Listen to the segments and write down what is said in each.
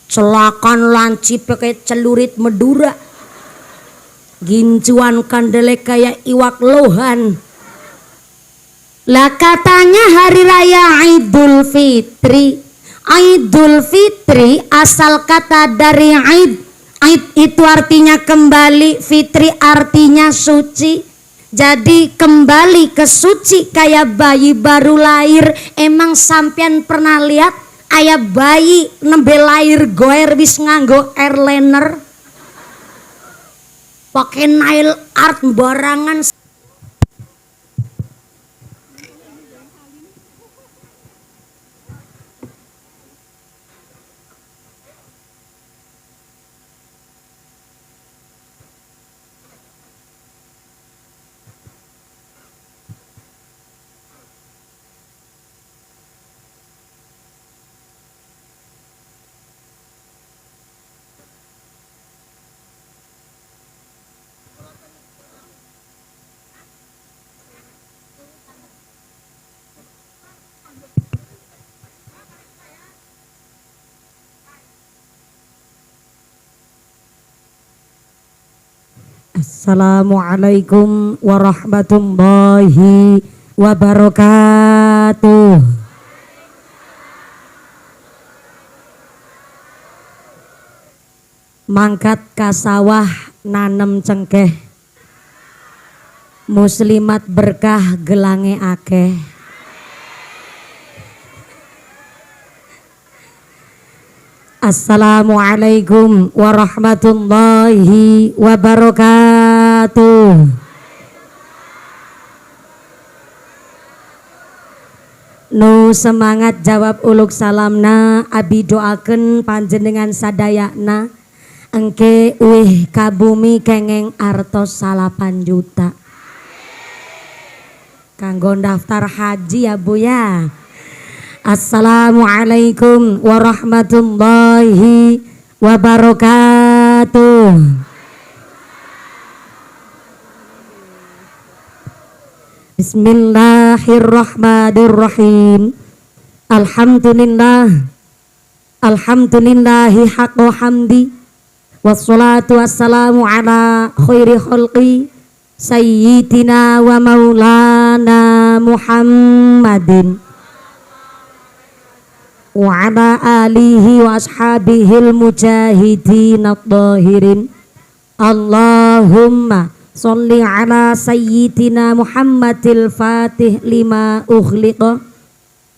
celakan lancip kayak celurit Madura, gincuan kandele kayak iwak lohan. Lah katanya hari raya Idul Fitri. Idul Fitri asal kata dari Id. Id itu artinya kembali, Fitri artinya suci. Jadi kembali ke suci kayak bayi baru lahir. Emang sampean pernah lihat ayah bayi nembe lahir goer wis nganggo airliner, pakai nail art barangan. Assalamualaikum warahmatullahi wabarakatuh. Mangkat ka sawah nanem cengkeh, muslimat berkah gelange akeh. Assalamualaikum warahmatullahi wabarakatuh. Nu semangat jawab uluk salamna, abi doaken panjenengan sadayana engke uih kabumi kengeng artos 8 juta. Kanggo daftar haji ya Bu ya. Assalamualaikum warahmatullahi wabarakatuh. Bismillahirrahmanirrahim. Alhamdulillah, alhamdulillahi haqqa hamdi, wassalatu wassalamu ala khairi khalqi sayyidina wa maulana Muhammadin wa ala alihi wa ashabihil mujahidin at-tahirin. Allahumma sholli ala sayyidina Muhammadil fatih lima ughliqa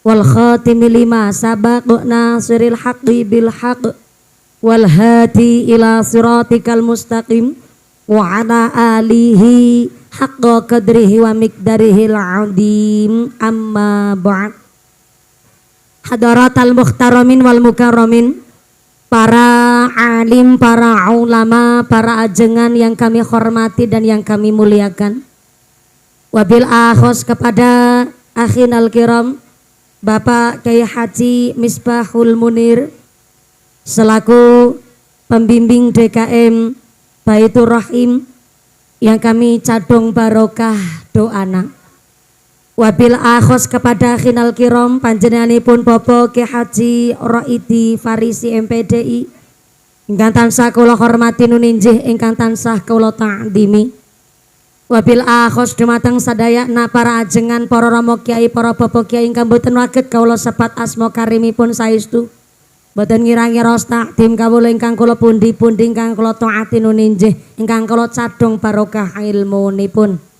wal khatimi lima sabaqa nasiril haqqi bil haqq wal hadi ila siratikal mustaqim wa ala alihi haqqa qadrihi wa miqdarihil azim. Amma ba'd. Hadaratal muhtaramin wal mukarramin, para alim, para ulama, para ajengan yang kami hormati dan yang kami muliakan. Wabil akhos kepada akhinal kiram Bapak Kyai Haji Misbahul Munir selaku pembimbing DKM Baitur Rahim yang kami cadung barokah doana. Wabil akhos kepada akhinal kiram panjenenganipun Bapak Kyai Haji Roidi Farisi MPDI ingkang tansah kula hormati nuninjih ingkang tansah kula ta'dimi. Wabil akhos dumateng sadayana para ajengan, para rama kiai, para bapak kiai ingkang boten waget kawula sepat asma karimipun saestu, boten ngira-ngira takdim kawula ingkang kula pundi-pundi ingkang kula taati nuninjih ingkang kula cadung barokah ilmunipun.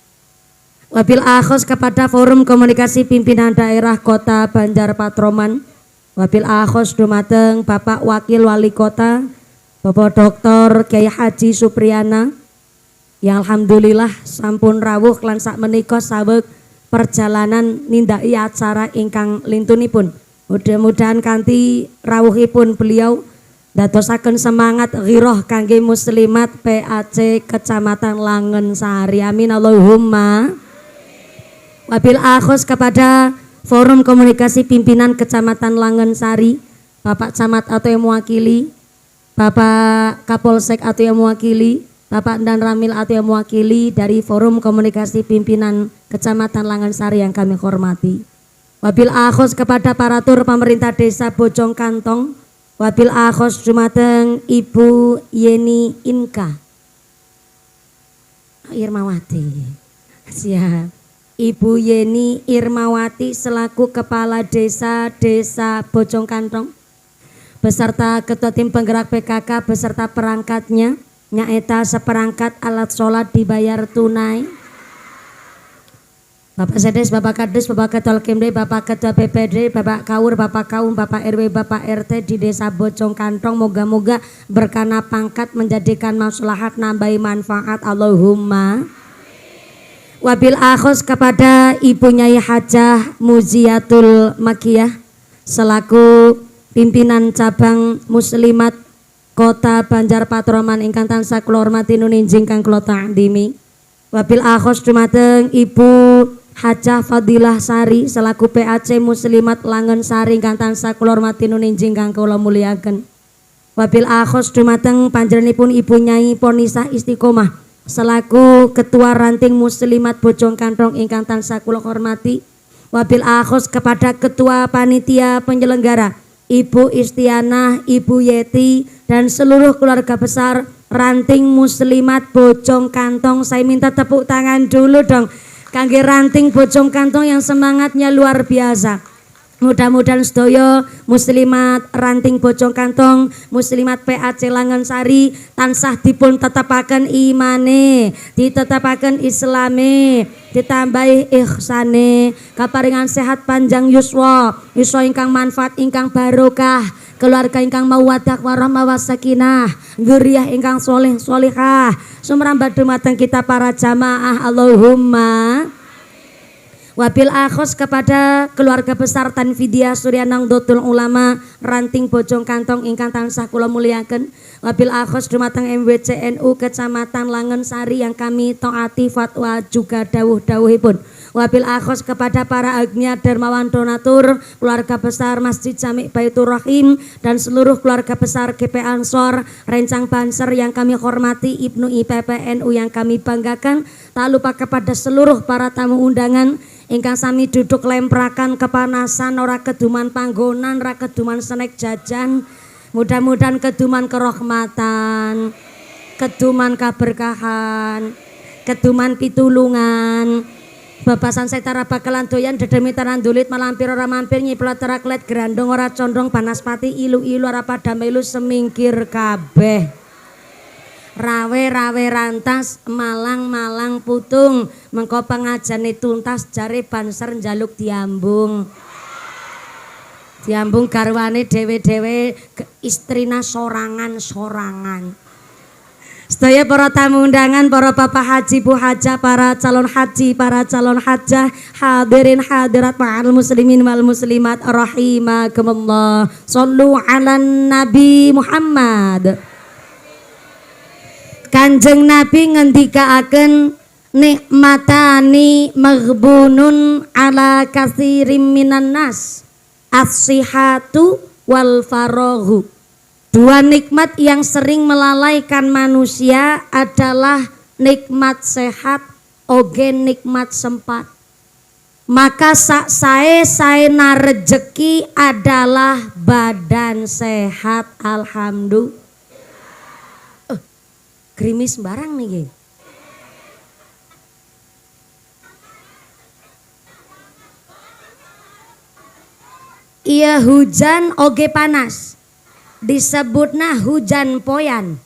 Wabil akhos kepada Forum Komunikasi Pimpinan Daerah Kota Banjar Patroman. Wabil akhos dumateng Bapak Wakil Wali Kota Bapak Dr. Kyai Haji Supriyana yang alhamdulillah sampun rawuh lan sak menika saweg perjalanan nindaki acara ingkang lintunipun. Mudah-mudahan kanthi rawuhipun beliau dadosaken semangat ghirah kangge muslimat PAC Kecamatan Langen Sari. Amin Allahumma. Wabil akhos kepada Forum Komunikasi Pimpinan Kecamatan Langen Sari, Bapak Camat atau yang mewakili, Bapak Kapolsek atau yang mewakili, Bapak Dan Ramil atau yang mewakili dari Forum Komunikasi Pimpinan Kecamatan Langen Sari yang kami hormati. Wabil akhos kepada aparatur pemerintah desa Bojong Kantong, Wabil akhos dumateng Ibu Yeni Inka Irmawati. Siap. Ibu Yeni Irmawati selaku Kepala Desa Bojong Kantong beserta Ketua Tim Penggerak PKK beserta perangkatnya, nyaeta seperangkat alat sholat dibayar tunai. Bapak Sedes, Bapak Kades, Bapak Ketua Kemde, Bapak Ketua PPD, Bapak Kaur, Bapak Kaum, Bapak RW, Bapak RT di Desa Bojong Kantong, moga-moga berkana pangkat menjadikan maslahat nambahi manfaat, Allahumma. Wabil akhos kepada Ibu Nyai Hajah Muziatul Makiyah selaku pimpinan cabang Muslimat Kota Banjar Patroman ingkang tansah kula hormati nuninjing kang kula ta'dimi. Wabil akhos dumateng Ibu Hajah Fadilah Sari selaku PAC Muslimat Langen Sari ingkang tansah kula hormati nuninjing kang kula muliaken. Wabil akhos dumateng panjenenganipun Ibu Nyai Ponisa Istiqomah selaku Ketua Ranting Muslimat Bojong Kantong ingkang tansah kula hormati. Wabil akhos kepada Ketua Panitia Penyelenggara Ibu Istianah, Ibu Yeti dan seluruh keluarga besar Ranting Muslimat Bojong Kantong. Saya minta tepuk tangan dulu dong kangge Ranting Bojong Kantong yang semangatnya luar biasa. Mudah-mudahan sedaya Muslimat Ranting Bojong Kantong, Muslimat PAC Langen Sari tansah dipun tetapaken imane, ditetapaken islame, ditambahi ihsane, kaparingan sehat panjang yuswa, yuswa ingkang manfaat ingkang barokah, keluarga ingkang mawaddah warahmah wasakinah, dzurriyyah ingkang soleh solihah, sumrambah dumateng kita para jamaah, Allahumma. Wabil akhos kepada keluarga besar Tanfidia Surya Nahdlatul Ulama Ranting Bojong Kantong ingkang tansah kula muliaken. Wabil akhos dumateng MWCNU Kecamatan Langen Sari yang kami taati fatwa juga dawuh-dawuhipun. Wabil akhos kepada para agnia dermawan donatur, keluarga besar Masjid Jami Baitur Rahim dan seluruh keluarga besar GP Ansor Rencang Banser yang kami hormati, Ibnu IPPNU yang kami banggakan. Tak lupa kepada seluruh para tamu undangan ingkang sami duduk lemprakan kepanasan, ora keduman panggonan, ora keduman snack jajan. Mudah-mudahan keduman kerahmatan, keduman keberkahan, keduman pitulungan. Babasan setara bakalan doyan dedemitaran dulit malampir ora mampir nyiplat teraklet gerandong ora condong panaspati ilu-ilu ora pada melu semingkir kabeh. Rawe-rawe rantas malang-malang putung mengko pengajane tuntas jare banser njaluk diambung garwane dewe-dewe istrina sorangan-sorangan. Sedaya para tamu undangan, para bapak haji, bu hajah, para calon haji, para calon hajah, hadirin hadirat ma'al muslimin wal muslimat rahimakumullah. Shallu ala Nabi Muhammad. Kanjeng Nabi ngendikaaken nikmatani maghbunun ala katsirim minan nas as-sihhatu wal faraghu. Dua nikmat yang sering melalaikan manusia adalah nikmat sehat oge nikmat sempat. Maka sak sae-saena rejeki adalah badan sehat, alhamdulillah. Gerimis barang nih. Iya hujan oge panas. Disebutna hujan poyan.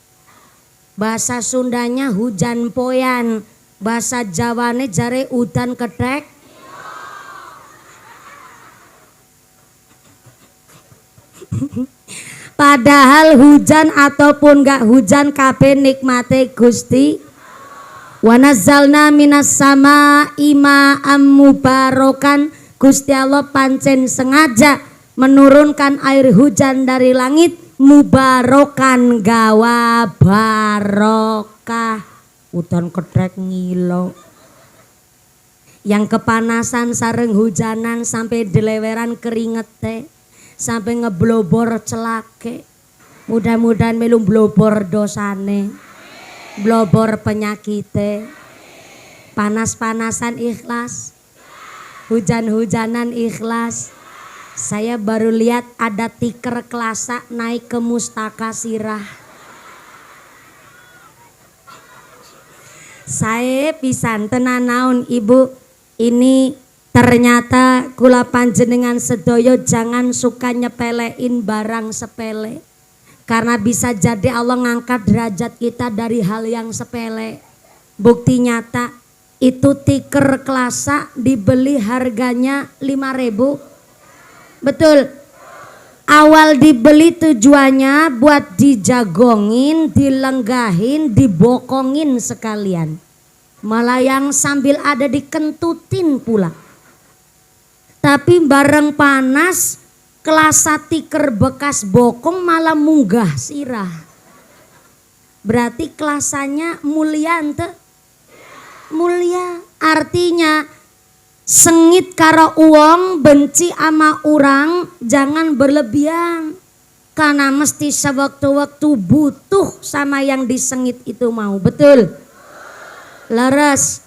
Bahasa Sundanya hujan poyan. Bahasa Jawane jare udan ketek. Padahal hujan ataupun gak hujan kabeh nikmate Gusti. Wa nazzalna minas sama ima'am mubarakan. Gusti Allah pancen sengaja menurunkan air hujan dari langit mubarokan gawa barokah. Udan ketrek ngilo. Yang kepanasan sareng hujanan sampai deleweran keringete. Sampai ngeblobor celake. Mudah-mudahan melu blobor dosane, blobor penyakite. Panas-panasan ikhlas, hujan-hujanan ikhlas, Saya baru lihat ada tiker kelasa naik ke Mustaka Sirah. Saya pisan tenan naon ibu, ini ternyata kula panjenengan sedoyo jangan suka nyepelein barang sepele. Karena bisa jadi Allah ngangkat derajat kita dari hal yang sepele. Bukti nyata itu tiker kelasa dibeli harganya 5.000. Betul. Awal dibeli tujuannya buat dijagongin, dilenggahin, dibokongin sekalian. Malah yang sambil ada dikentutin pula. Tapi bareng panas, kelasa tiker bekas bokong malah munggah sirah. Berarti kelasanya mulia ente? Mulia. Artinya sengit karo uang, benci ama urang, jangan berlebihan. Karena mesti sewaktu-waktu butuh sama yang disengit itu mau. Betul? Leres.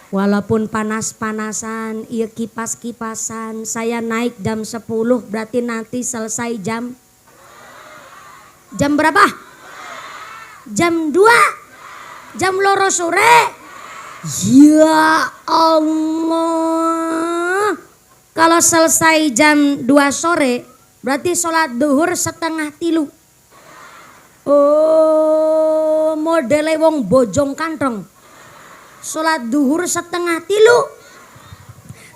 Walaupun panas-panasan, iya kipas-kipasan, saya naik jam 10 berarti nanti selesai jam berapa? Jam 2? Jam loro sore? Ya Allah. Kalau selesai jam 2 sore berarti sholat duhur 2:30. Oh, modele wong bojong kantong. Sholat duhur 2:30.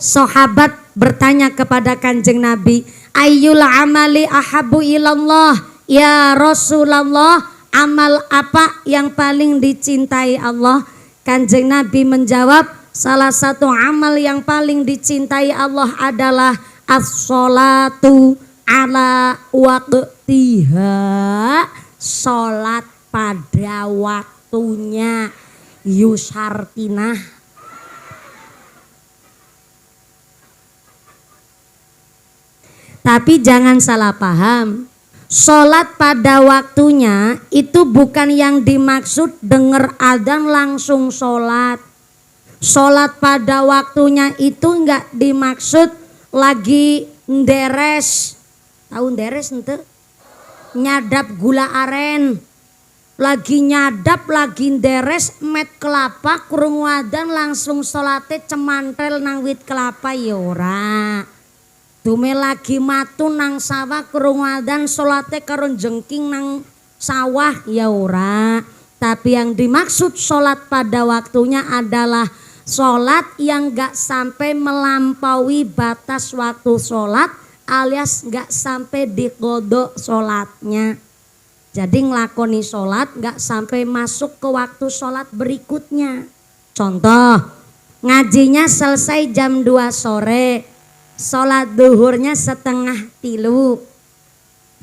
Sahabat bertanya kepada Kanjeng Nabi, ayyul amali ahabu ilallah ya Rasulullah, amal apa yang paling dicintai Allah? Kanjeng Nabi menjawab, salah satu amal yang paling dicintai Allah adalah as-sholatu ala waqtiha, sholat pada waktunya. Yusartinah. Tapi jangan salah paham, sholat pada waktunya itu bukan yang dimaksud denger adzan langsung sholat. Sholat pada waktunya itu enggak dimaksud lagi nderes. Tahu nderes ente? Nyadap gula aren. Lagi nyadap, lagi nderes met kelapa, kurung wadan langsung sholatnya cemantel nang wit kelapa ya ora. Dume lagi matu nang sawah kurung wadan sholatnya karo jengking nang sawah ya ora. Tapi yang dimaksud sholat pada waktunya adalah sholat yang gak sampai melampaui batas waktu sholat, alias gak sampai digodok sholatnya. Jadi ngelakoni sholat gak sampai masuk ke waktu sholat berikutnya. Contoh, ngajinya selesai jam 2 sore, sholat duhurnya 2:30.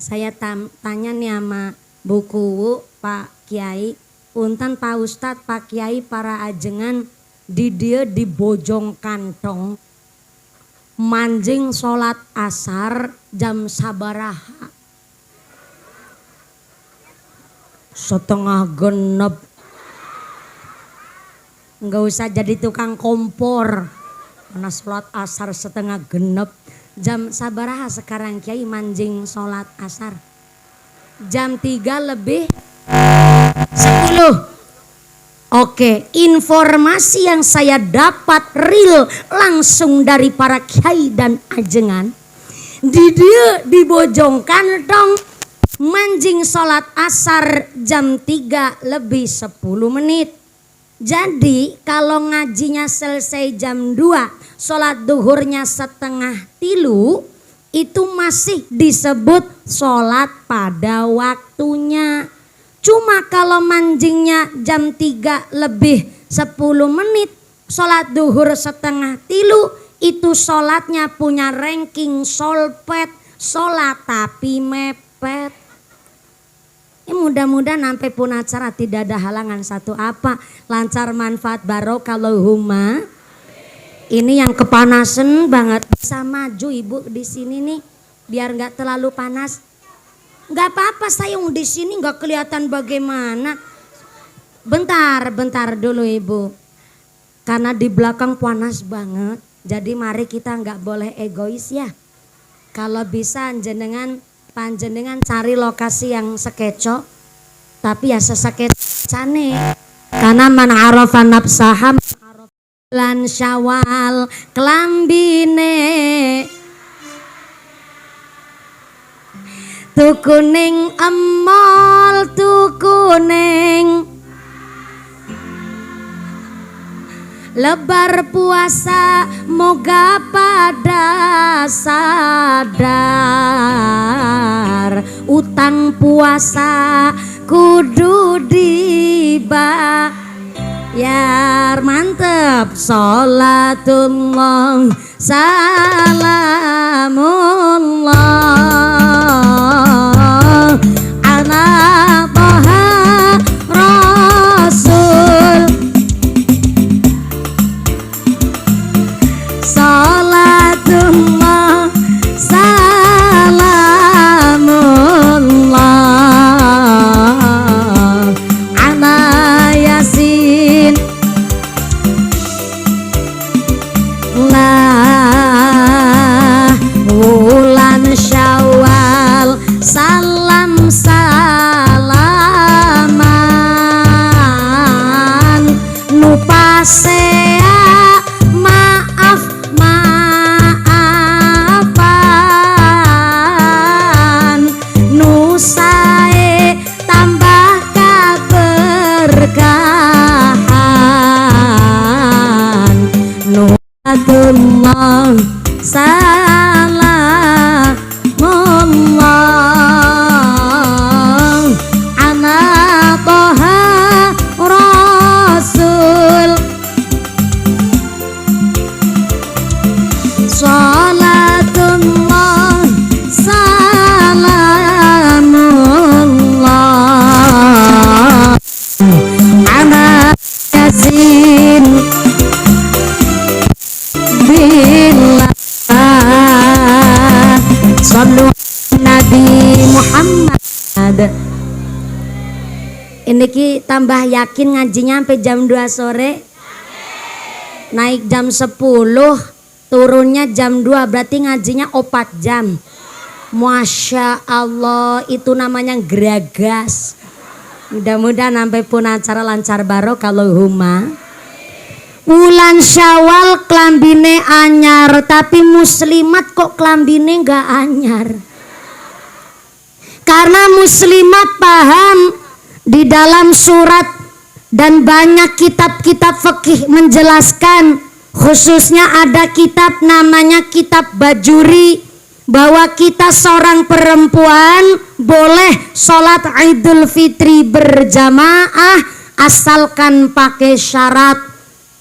Saya tanya nih sama buku Pak Kiai, punten Pak Ustadz, Pak Kiai, para ajengan di dia di bojong kantong manjing sholat asar jam sabaraha? 5:30. Enggak usah jadi tukang kompor. Karena sholat asar 5:30. Jam sabaraha sekarang Kiai manjing sholat asar? Jam 3:10. Oke, informasi yang saya dapat real langsung dari para kiai dan ajengan. Di dia di bojong kantong manjing sholat asar jam 3:10. Jadi kalau ngajinya selesai jam 2, sholat duhurnya 2:30, itu masih disebut sholat pada waktunya. Cuma kalau manjingnya jam 3:10, sholat duhur 2:30, itu sholatnya punya ranking solpet, sholat tapi mepet. Mudah-mudahan sampai pun acara tidak ada halangan satu apa, lancar, manfaat, barokah Allahumma. Ini yang kepanasan banget bisa maju ibu di sini nih, biar nggak terlalu panas. Nggak apa-apa, saya di sini nggak kelihatan bagaimana. Bentar dulu ibu, karena di belakang panas banget. Jadi mari kita nggak boleh egois ya. Kalau bisa panjenengan cari lokasi yang sekeco, tapi ya sesekecane. Karena man arafa nafsaha lan syawal klambine tukuning emol tukuning lebar puasa moga pada sadar utang puasa kudu dibayar. Mantep. Sholatullah salamullah ala toha rasul. Sholatullah salamullah ala yasin lah wulan syawal salam salaman nupasea maaf maafan nusae tambah keberkahan nulatullah salamullah ala toha rasul. Sholatullah salamullah ala yasin billah sallu Nabi Muhammad. Ini ki tambah yakin ngajinya sampai jam 2 sore, naik jam 10, turunnya jam 2, berarti ngajinya 4 jam. Masya Allah, itu namanya geragas. Mudah-mudahan sampai pun acara lancar baro kalau huma. Wulan Syawal klambine anyar, tapi muslimat kok klambine gak anyar. Karena muslimat paham di dalam surat dan banyak kitab-kitab fikih menjelaskan, khususnya ada kitab namanya kitab Bajuri, bahwa kita seorang perempuan boleh sholat Idul Fitri berjamaah asalkan pakai syarat.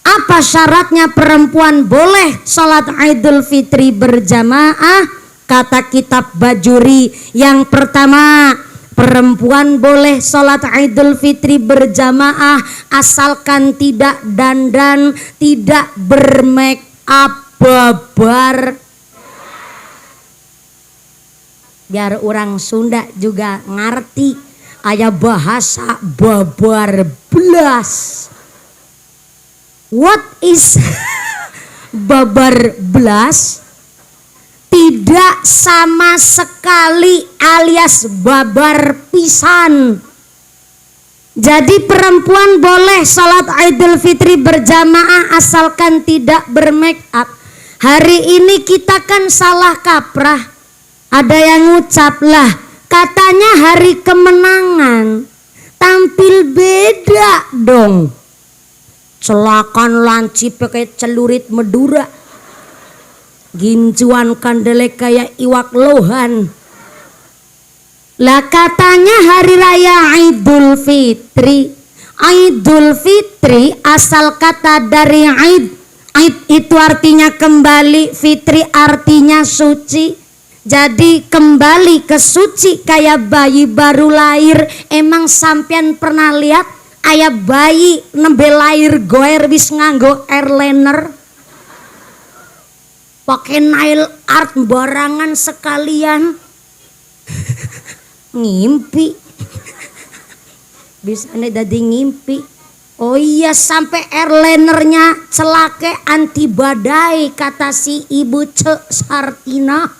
Apa syaratnya perempuan boleh sholat Idul Fitri berjamaah? Kata kitab Bajuri, yang pertama, perempuan boleh sholat Idul Fitri berjamaah asalkan tidak dandan, tidak bermake up, babar. Biar orang Sunda juga ngerti, aya bahasa babar belas. What is babar belas? Tidak sama sekali alias babar pisan. Jadi perempuan boleh sholat Idul Fitri berjamaah asalkan tidak bermake up. Hari ini kita kan salah kaprah. Ada yang ngucap lah, katanya hari kemenangan, tampil beda dong. Celakan lancip kayak celurit Madura, gincuan kandele kayak iwak lohan. Lah katanya hari raya Idul Fitri. Idul Fitri asal kata dari Id. Id itu artinya kembali, Fitri artinya suci. Jadi kembali ke suci kayak bayi baru lahir. Emang sampean pernah lihat ayah bayi nembe lahir goer wis nganggo airliner, pakai nail art barangan sekalian? Ngimpi. Bisa nih dadi ngimpi. Oh iya, sampai airlinernya celake anti badai kata si Ibu Cek Sartina.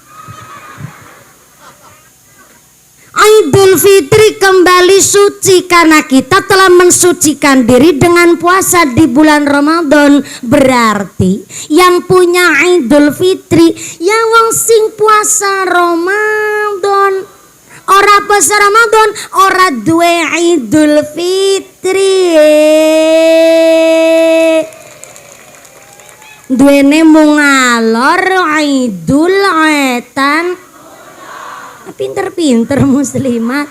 Idul Fitri kembali suci karena kita telah mensucikan diri dengan puasa di bulan Ramadan. Berarti yang punya Idul Fitri yang wong sing puasa Ramadan. Ora puasa Ramadan, ora duwe Idul Fitri. Duwene mung ngalor Idul etan. Pinter-pinter muslimat.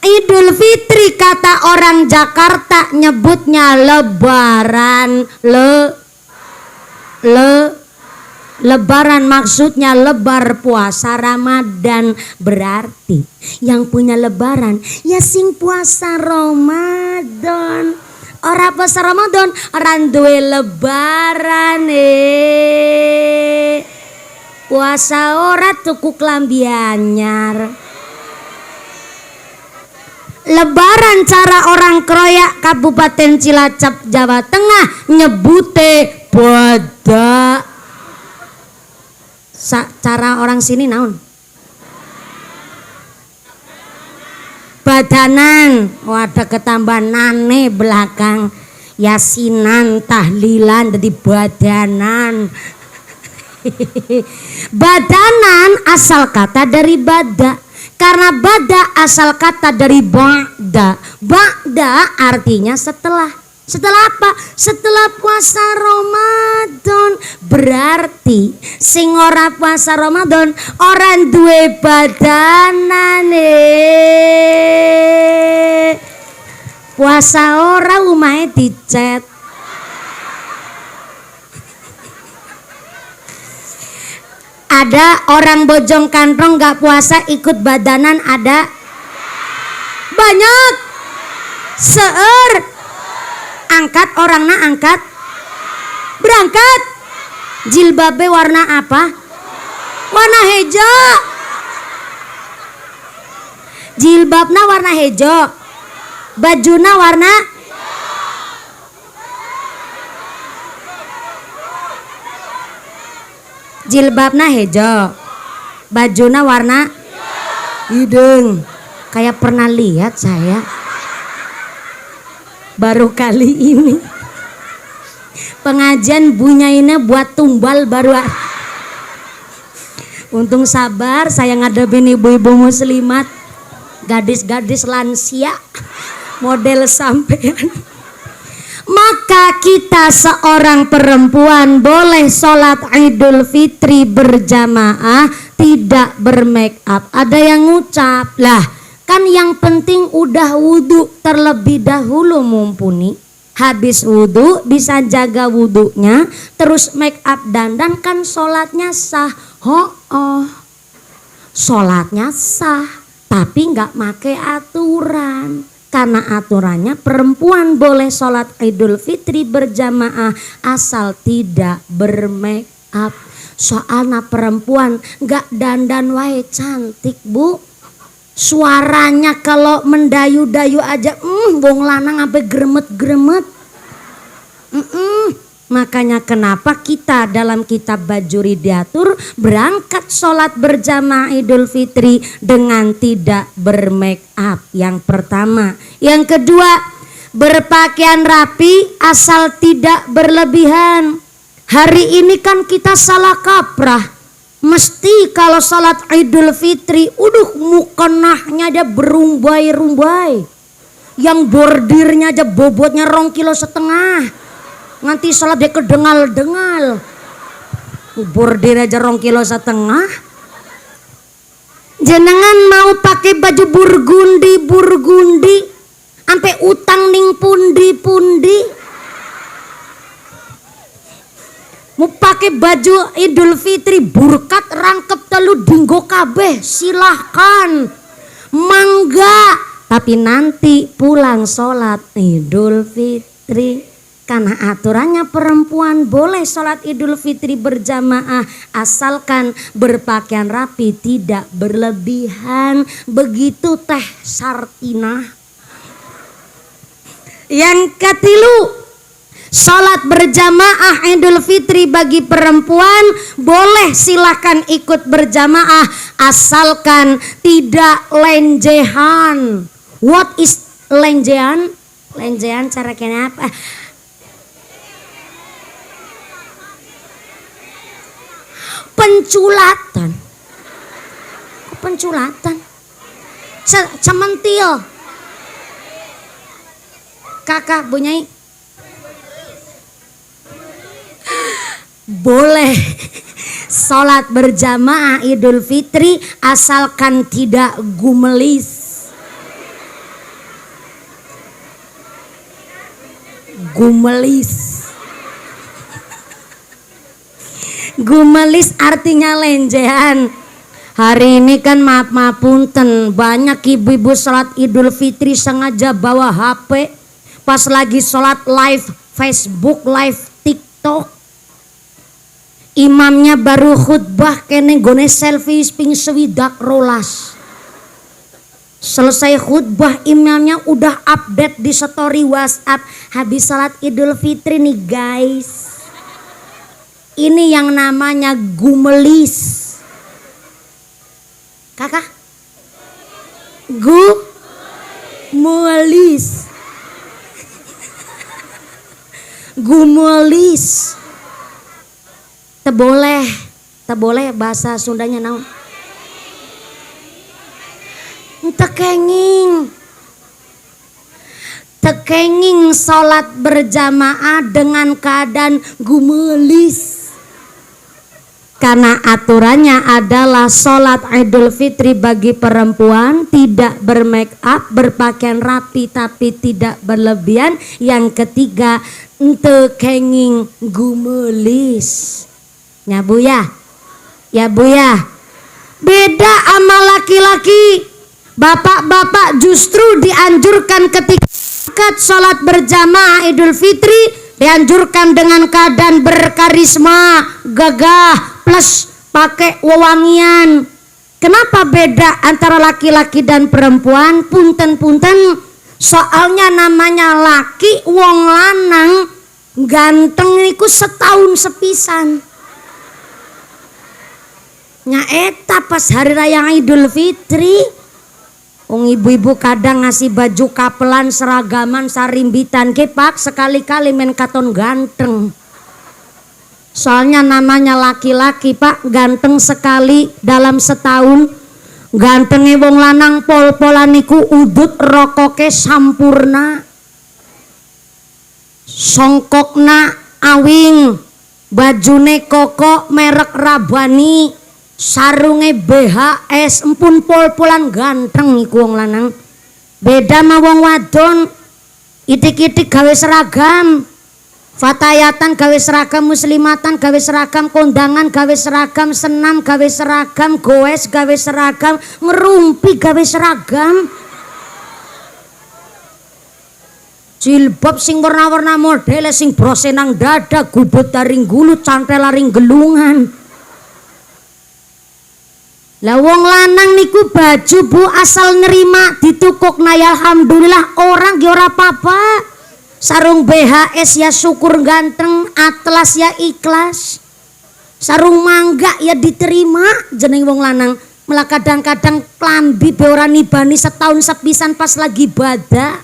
Idul Fitri kata orang Jakarta nyebutnya lebaran. Lebaran maksudnya lebar puasa Ramadan. Berarti yang punya lebaran ya sing puasa Ramadan. Ora puasa Ramadan orang duwe lebaran puasa ora tuku klambi anyar. Lebaran cara orang Kroyak Kabupaten Cilacap Jawa Tengah nyebute bada. Cara orang sini naon? Badanan. Wadah ketambah nane belakang. Yasinan, tahlilan jadi badanan. Badanan asal kata dari bada. Karena bada asal kata dari ba'da. Ba'da artinya setelah. Setelah apa? Setelah puasa Ramadan. Berarti sing ora puasa Ramadan orang duwe badanan puasa ora umahe dicet. Ada orang Bojong Kantong gak puasa ikut badanan ada banyak. Seueur angkat orangna angkat berangkat. Jilbabe warna apa? Warna hejo. Jilbabna warna hejo. Bajuna warna jilbabna hejo, bajuna warna hidung. Kayak pernah lihat saya baru kali ini pengajian bunyainnya buat tumbal baru. Untung sabar saya ngadepin ibu-ibu muslimat, gadis-gadis lansia model sampean. Maka kita seorang perempuan boleh sholat Idul Fitri berjamaah tidak bermake up. Ada yang ngucap lah kan yang penting udah wudhu terlebih dahulu mumpuni. Habis wudhu bisa jaga wudhunya terus make up dandan kan sholatnya sah. Sholatnya sah tapi nggak make aturan. Karena aturannya perempuan boleh sholat Idul Fitri berjamaah asal tidak bermake up. Soalnya perempuan gak dandan wae cantik bu. Suaranya kalau mendayu-dayu aja wong lanang sampai gremet-gremet. Makanya kenapa kita dalam kitab Bajuri diatur berangkat sholat berjamaah Idul Fitri dengan tidak bermake up. Yang pertama. Yang kedua, berpakaian rapi asal tidak berlebihan. Hari ini kan kita salah kaprah. Mesti kalau sholat Idul Fitri mukenahnya aja berumbai-rumbai. Yang bordirnya aja bobotnya 2,5 kilo. Nganti sholat dia kedengal-dengal. Bordir aja 2,5 kilo. Jenengan mau pakai baju burgundi sampai utang ning pundi-pundi. Mau pakai baju Idul Fitri burkat rangkep telu dinggo kabeh silahkan. Mangga. Tapi nanti pulang sholat Idul Fitri. Karena aturannya perempuan boleh sholat Idul Fitri berjamaah asalkan berpakaian rapi tidak berlebihan. Begitu Teh Sartina. Yang ketilu, Sholat berjamaah Idul Fitri bagi perempuan boleh, silakan ikut berjamaah asalkan tidak lenjehan. What is lenjehan? Lenjehan cara kenapa? Penculatan. Penculatan. Cementil. Kakak bunyai. Boleh sholat berjamaah Idul Fitri asalkan tidak gumelis. Gumelis. Gumelis artinya lenjehan. Hari ini kan maaf punten, banyak ibu-ibu sholat Idul Fitri sengaja bawa HP pas lagi sholat live Facebook, live TikTok. Imamnya baru khutbah kene gone selfie ping sewidak rolas. Selesai khutbah imamnya udah update di story WhatsApp, habis salat Idul Fitri nih guys. Ini yang namanya gumelis. Kakak? Gumelis. Gumelis. Teboleh bahasa Sundanya naon? Tekenging sholat berjamaah dengan keadaan gumelis. Karena aturannya adalah sholat Idul Fitri bagi perempuan tidak bermake up, berpakaian rapi tapi tidak berlebihan. Yang ketiga, tekenging gumelis. Ya bu ya, beda sama laki-laki. Bapak-bapak justru dianjurkan ketika sholat berjamaah Idul Fitri dianjurkan dengan keadaan berkarisma, gagah, plus pakai wewangian. Kenapa beda antara laki-laki dan perempuan? Punten, soalnya namanya laki wong lanang ganteng niku setahun sepisan. Nyaeta pas hari raya Idul Fitri, wong ibu-ibu kadang ngasih baju kapelan, seragaman, sarimbitan kepak, sekali-kali men katon ganteng. Soalnya namanya laki-laki pak, ganteng sekali dalam setahun. Gantengnya wong lanang pol-polan niku udut rokoke sampurna, songkokna awing, bajune koko merek Rabani, sarunge BHS, empun pol-polan ganteng iku wong lanang. Beda ma wong wadon, itik-itik gawe seragam, fatayatan gawe seragam, muslimatan gawe seragam, kondangan gawe seragam, senam gawe seragam, goes gawe seragam, ngerumpi gawe seragam, jilbab sing warna-warna model sing brose nang dada, gubet taring gulu, cantel laring gelungan. Lah wong lanang niku baju bu asal nerima ditukuk na ya alhamdulillah, orang ge ora apa-apa. Sarung BHS ya syukur ganteng, atlas ya ikhlas. Sarung mangga ya diterima jeneng wong lanang. Malah kadang-kadang klambi be ora nibani setahun sepisan pas lagi ibadah.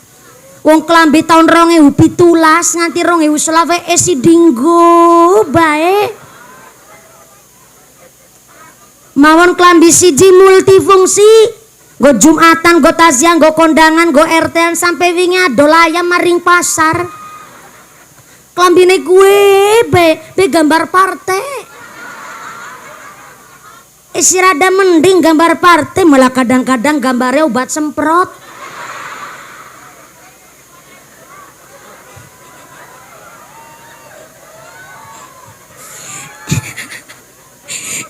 Wong klambi tahun 2017 nganti 2020 esi dinggo bae. Mawon klambi siji multifungsi, go Jumatan, go taziah, go kondangan, go RT-an sampai wingi adol ayam maring pasar. Klambine gue be gambar partai. Isi rada mending gambar partai, malah kadang-kadang gambarnya obat semprot.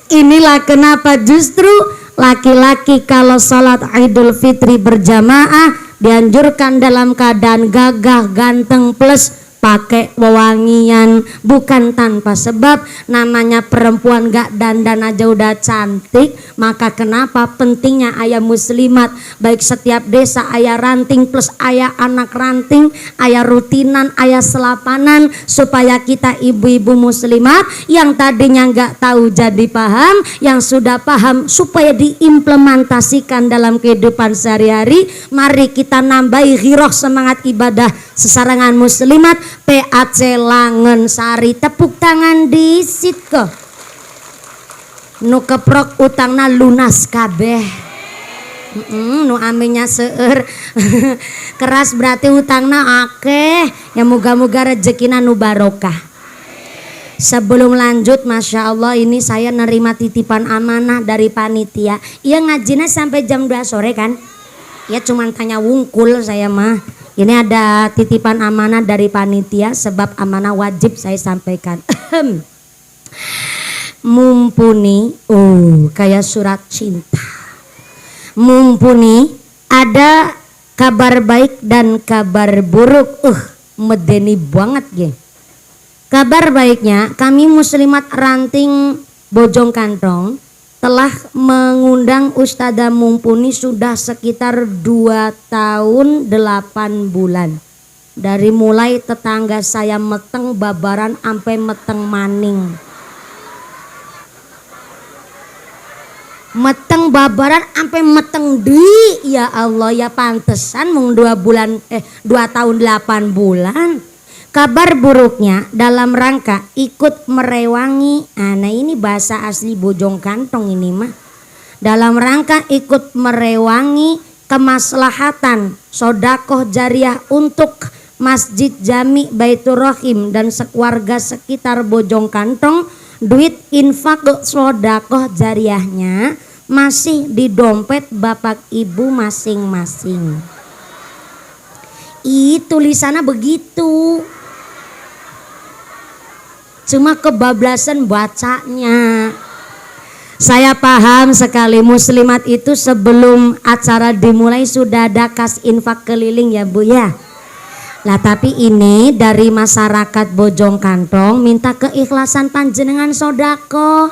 Inilah kenapa justru laki-laki kalau sholat Idul Fitri berjamaah dianjurkan dalam keadaan gagah, ganteng, plus pakai wewangian bukan tanpa sebab. Namanya perempuan gak dandan aja udah cantik, maka kenapa pentingnya ayah muslimat baik setiap desa ayah ranting plus ayah anak ranting, ayah rutinan, ayah selapanan, supaya kita ibu-ibu muslimat yang tadinya gak tahu jadi paham, yang sudah paham supaya diimplementasikan dalam kehidupan sehari-hari. Mari kita nambahi giroh semangat ibadah sesarangan muslimat. PAC Langen Sari, tepuk tangan disit ke nu keprok utangna lunas kabeh. Nu aminya seueur keras berarti utangna akeh, ya moga-moga rezekina nu barokah. Sebelum lanjut, Masya Allah ini saya nerima titipan amanah dari panitia. Iya ngajinya sampai jam 2 sore kan? Ya cuman tanya wungkul saya mah. Ini ada titipan amanah dari panitia, sebab amanah wajib saya sampaikan. Mumpuni, kayak surat cinta. Mumpuni ada kabar baik dan kabar buruk. Medeni banget ge. Kabar baiknya, kami muslimat ranting Bojong Kantong telah mengundang Ustadzah Mumpuni sudah sekitar 2 tahun 8 bulan. Dari mulai tetangga saya meteng babaran sampai meteng maning. Meteng babaran sampai meteng di, ya Allah ya pantesan mung 2 tahun 8 bulan. Kabar buruknya dalam rangka ikut merewangi, nah ini bahasa asli Bojong Kantong ini mah. Dalam rangka ikut merewangi kemaslahatan sodakoh jariah untuk Masjid Jami Baitur Rahim dan sekeluarga sekitar Bojong Kantong, duit infak sodakoh jariahnya masih di dompet bapak ibu masing-masing. Tulisannya begitu. Cuma kebablasan bacanya. Saya paham sekali muslimat itu sebelum acara dimulai sudah ada kas infak keliling ya Bu ya. Lah tapi ini dari masyarakat Bojong Kantong minta keikhlasan panjenengan sodako.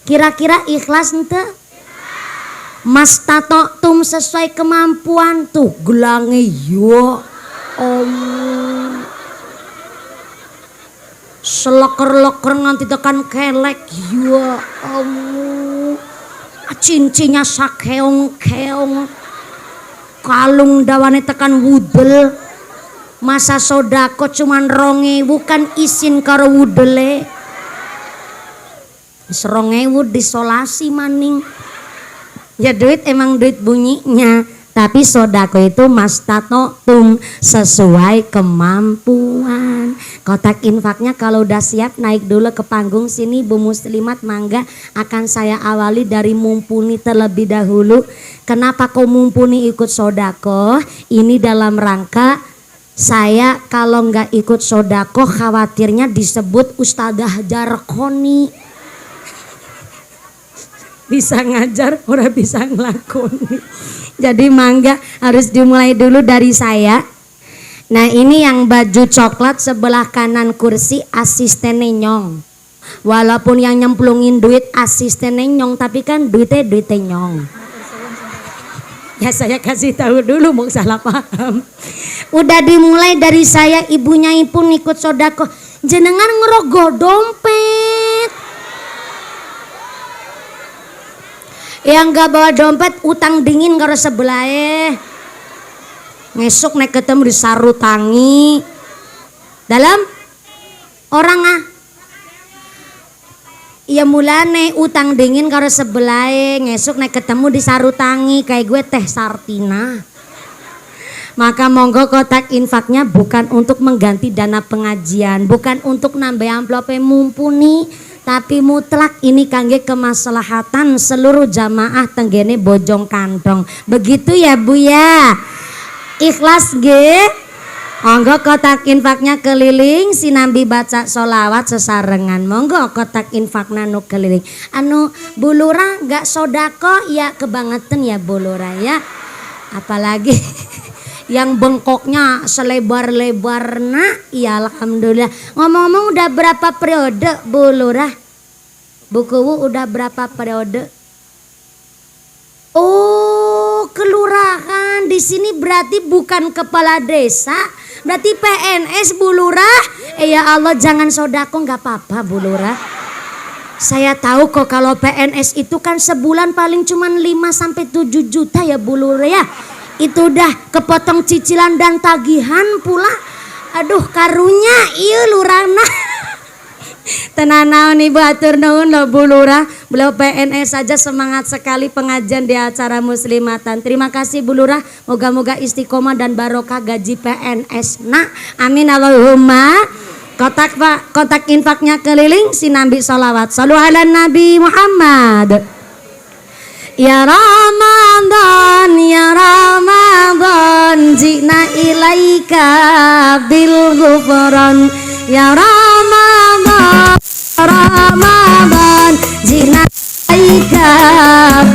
Kira-kira ikhlas ente? Mas tato tum sesuai kemampuan tuh gelangi yo. Seleker-leker nganti tekan kelek ya Allah. Cincinya sakeong-keong, kalung dawane tekan wudel. Masa sodako cuman 2.000 bukan isin karo wudele. 2.000 disolasi maning. Ya duit emang duit bunyinya, tapi sodako itu mastatotum sesuai kemampuan. Kotak infaknya kalau udah siap naik dulu ke panggung sini Bu Muslimat, mangga. Akan saya awali dari Mumpuni terlebih dahulu. Kenapa kok Mumpuni ikut sodako? Ini dalam rangka saya kalau nggak ikut sodako khawatirnya disebut Ustadzah Jarkoni. Bisa ngajar, orang bisa ngelakoni. Jadi mangga harus dimulai dulu dari saya. Nah ini yang baju coklat sebelah kanan kursi asistennya Nyong. Walaupun yang nyemplungin duit asistennya Nyong, tapi kan duitnya Nyong. Ya saya kasih tahu dulu mau salah paham. Udah dimulai dari saya, ibunya pun ikut sodako. Jenengan ngerogoh dompet. Yang gak bawa dompet utang dingin karo sebelah ngesuk naik ketemu di sarutangi dalam orang iya mulane utang dingin karo sebelah ngesuk naik ketemu di sarutangi kayak gue Teh Sartina. Maka monggo kotak infaknya bukan untuk mengganti dana pengajian, bukan untuk nambah amplopnya Mumpuni, tapi mutlak ini kangge kemaslahatan seluruh jamaah tenggene Bojong Kantong. Begitu ya Bu ya. Ikhlas ge. Monggo kotak infaknya keliling sinambi baca solawat sesarengan. Monggo kotak infakna nu keliling. Anu Bu Lurah gak sodako ya kebangetan ya Bu Lurah ya. Apalagi yang bengkoknya selebar-lebarna. Ya alhamdulillah. Ngomong-ngomong udah berapa periode Bu Lurah? Bu Kuwu udah berapa periode? Oh, kelurahan di sini berarti bukan kepala desa, berarti PNS Bu Lurah. Ya Allah, jangan sodako nggak apa-apa Bu Lurah. Saya tahu kok kalau PNS itu kan sebulan paling cuman 5-7 juta ya Bu Lurah ya. Itu udah kepotong cicilan dan tagihan pula. Aduh karunya iya Lurana. Tenanawan Ibu atur nuhun loh Bu Lurah. Beliau PNS saja semangat sekali pengajian di acara muslimatan. Terima kasih Bu Lurah. Moga-moga istiqomah dan barokah gaji PNS. Nah, amin Allahumma. Kotak infaknya keliling sinambi sholawat. Sallu ala Nabi Muhammad. Ya Ramadan, ya Ramadan, jina ilaika bil ghufran. Ya Ramadan, Ramadan, jina ilaika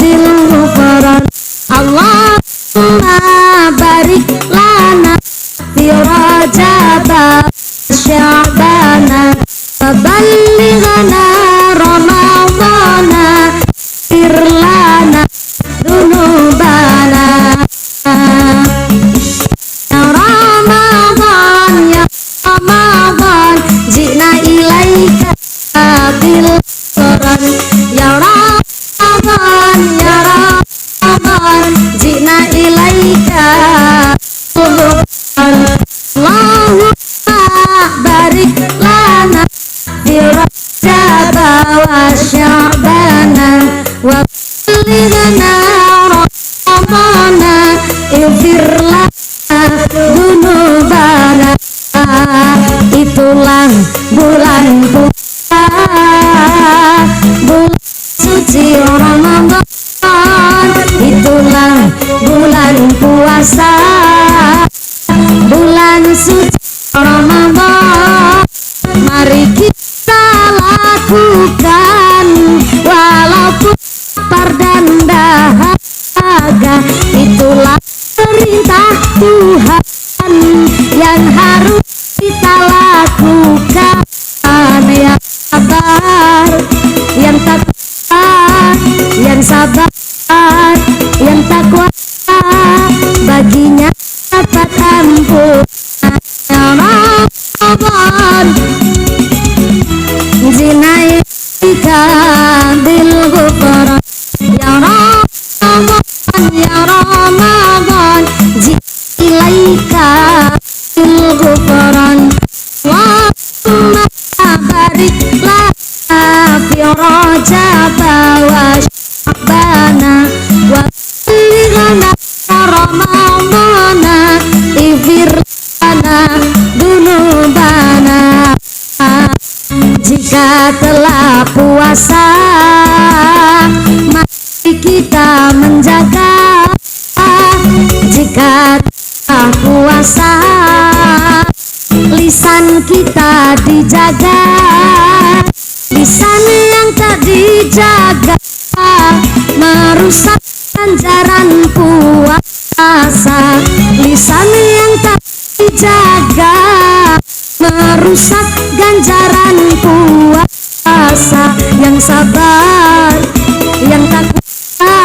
bil ghufran. Allahumma barik lana fi Rajab Sya'bana ballighna Ramadana irlana dunubana. Ya Ramadan, ya Ramadan, jina ilaika bil Quran. Ya Ramadan, ya Ramadan, jina ilaika bil Quran. Allahumma barik lana fi Rajab wa Sya'bana wa ballighna Ramadana ighfir lana dzunubana. Itulah bulan puasa, bulan suci Ramadan. Itulah bulan puasa, bulan suci Ramadan. Mari kita lakukan walaupun lapar dan dahaga. Itulah perintah Tuhan yang harus kita lakukan. Yang sabar, yang takwa, yang sabar, yang takwa, baginya dapat ampun. Ya Ramadan, zinaika bil ghufran. Ya Ramadan, ya Ramadan, zinaika bil ghufran. Allahumma barik lana fi Rajab wa Sya'bana wa ballighna Ramadana ighfir lana dzunubana. Jika telah puasa, mari kita menjaga. Jika telah puasa, lisan kita dijaga. Lisan yang tak dijaga merusak ganjaran puasa. Lisan yang tak dijaga merusak ganjaran puasa. Yang sabar, yang takwa,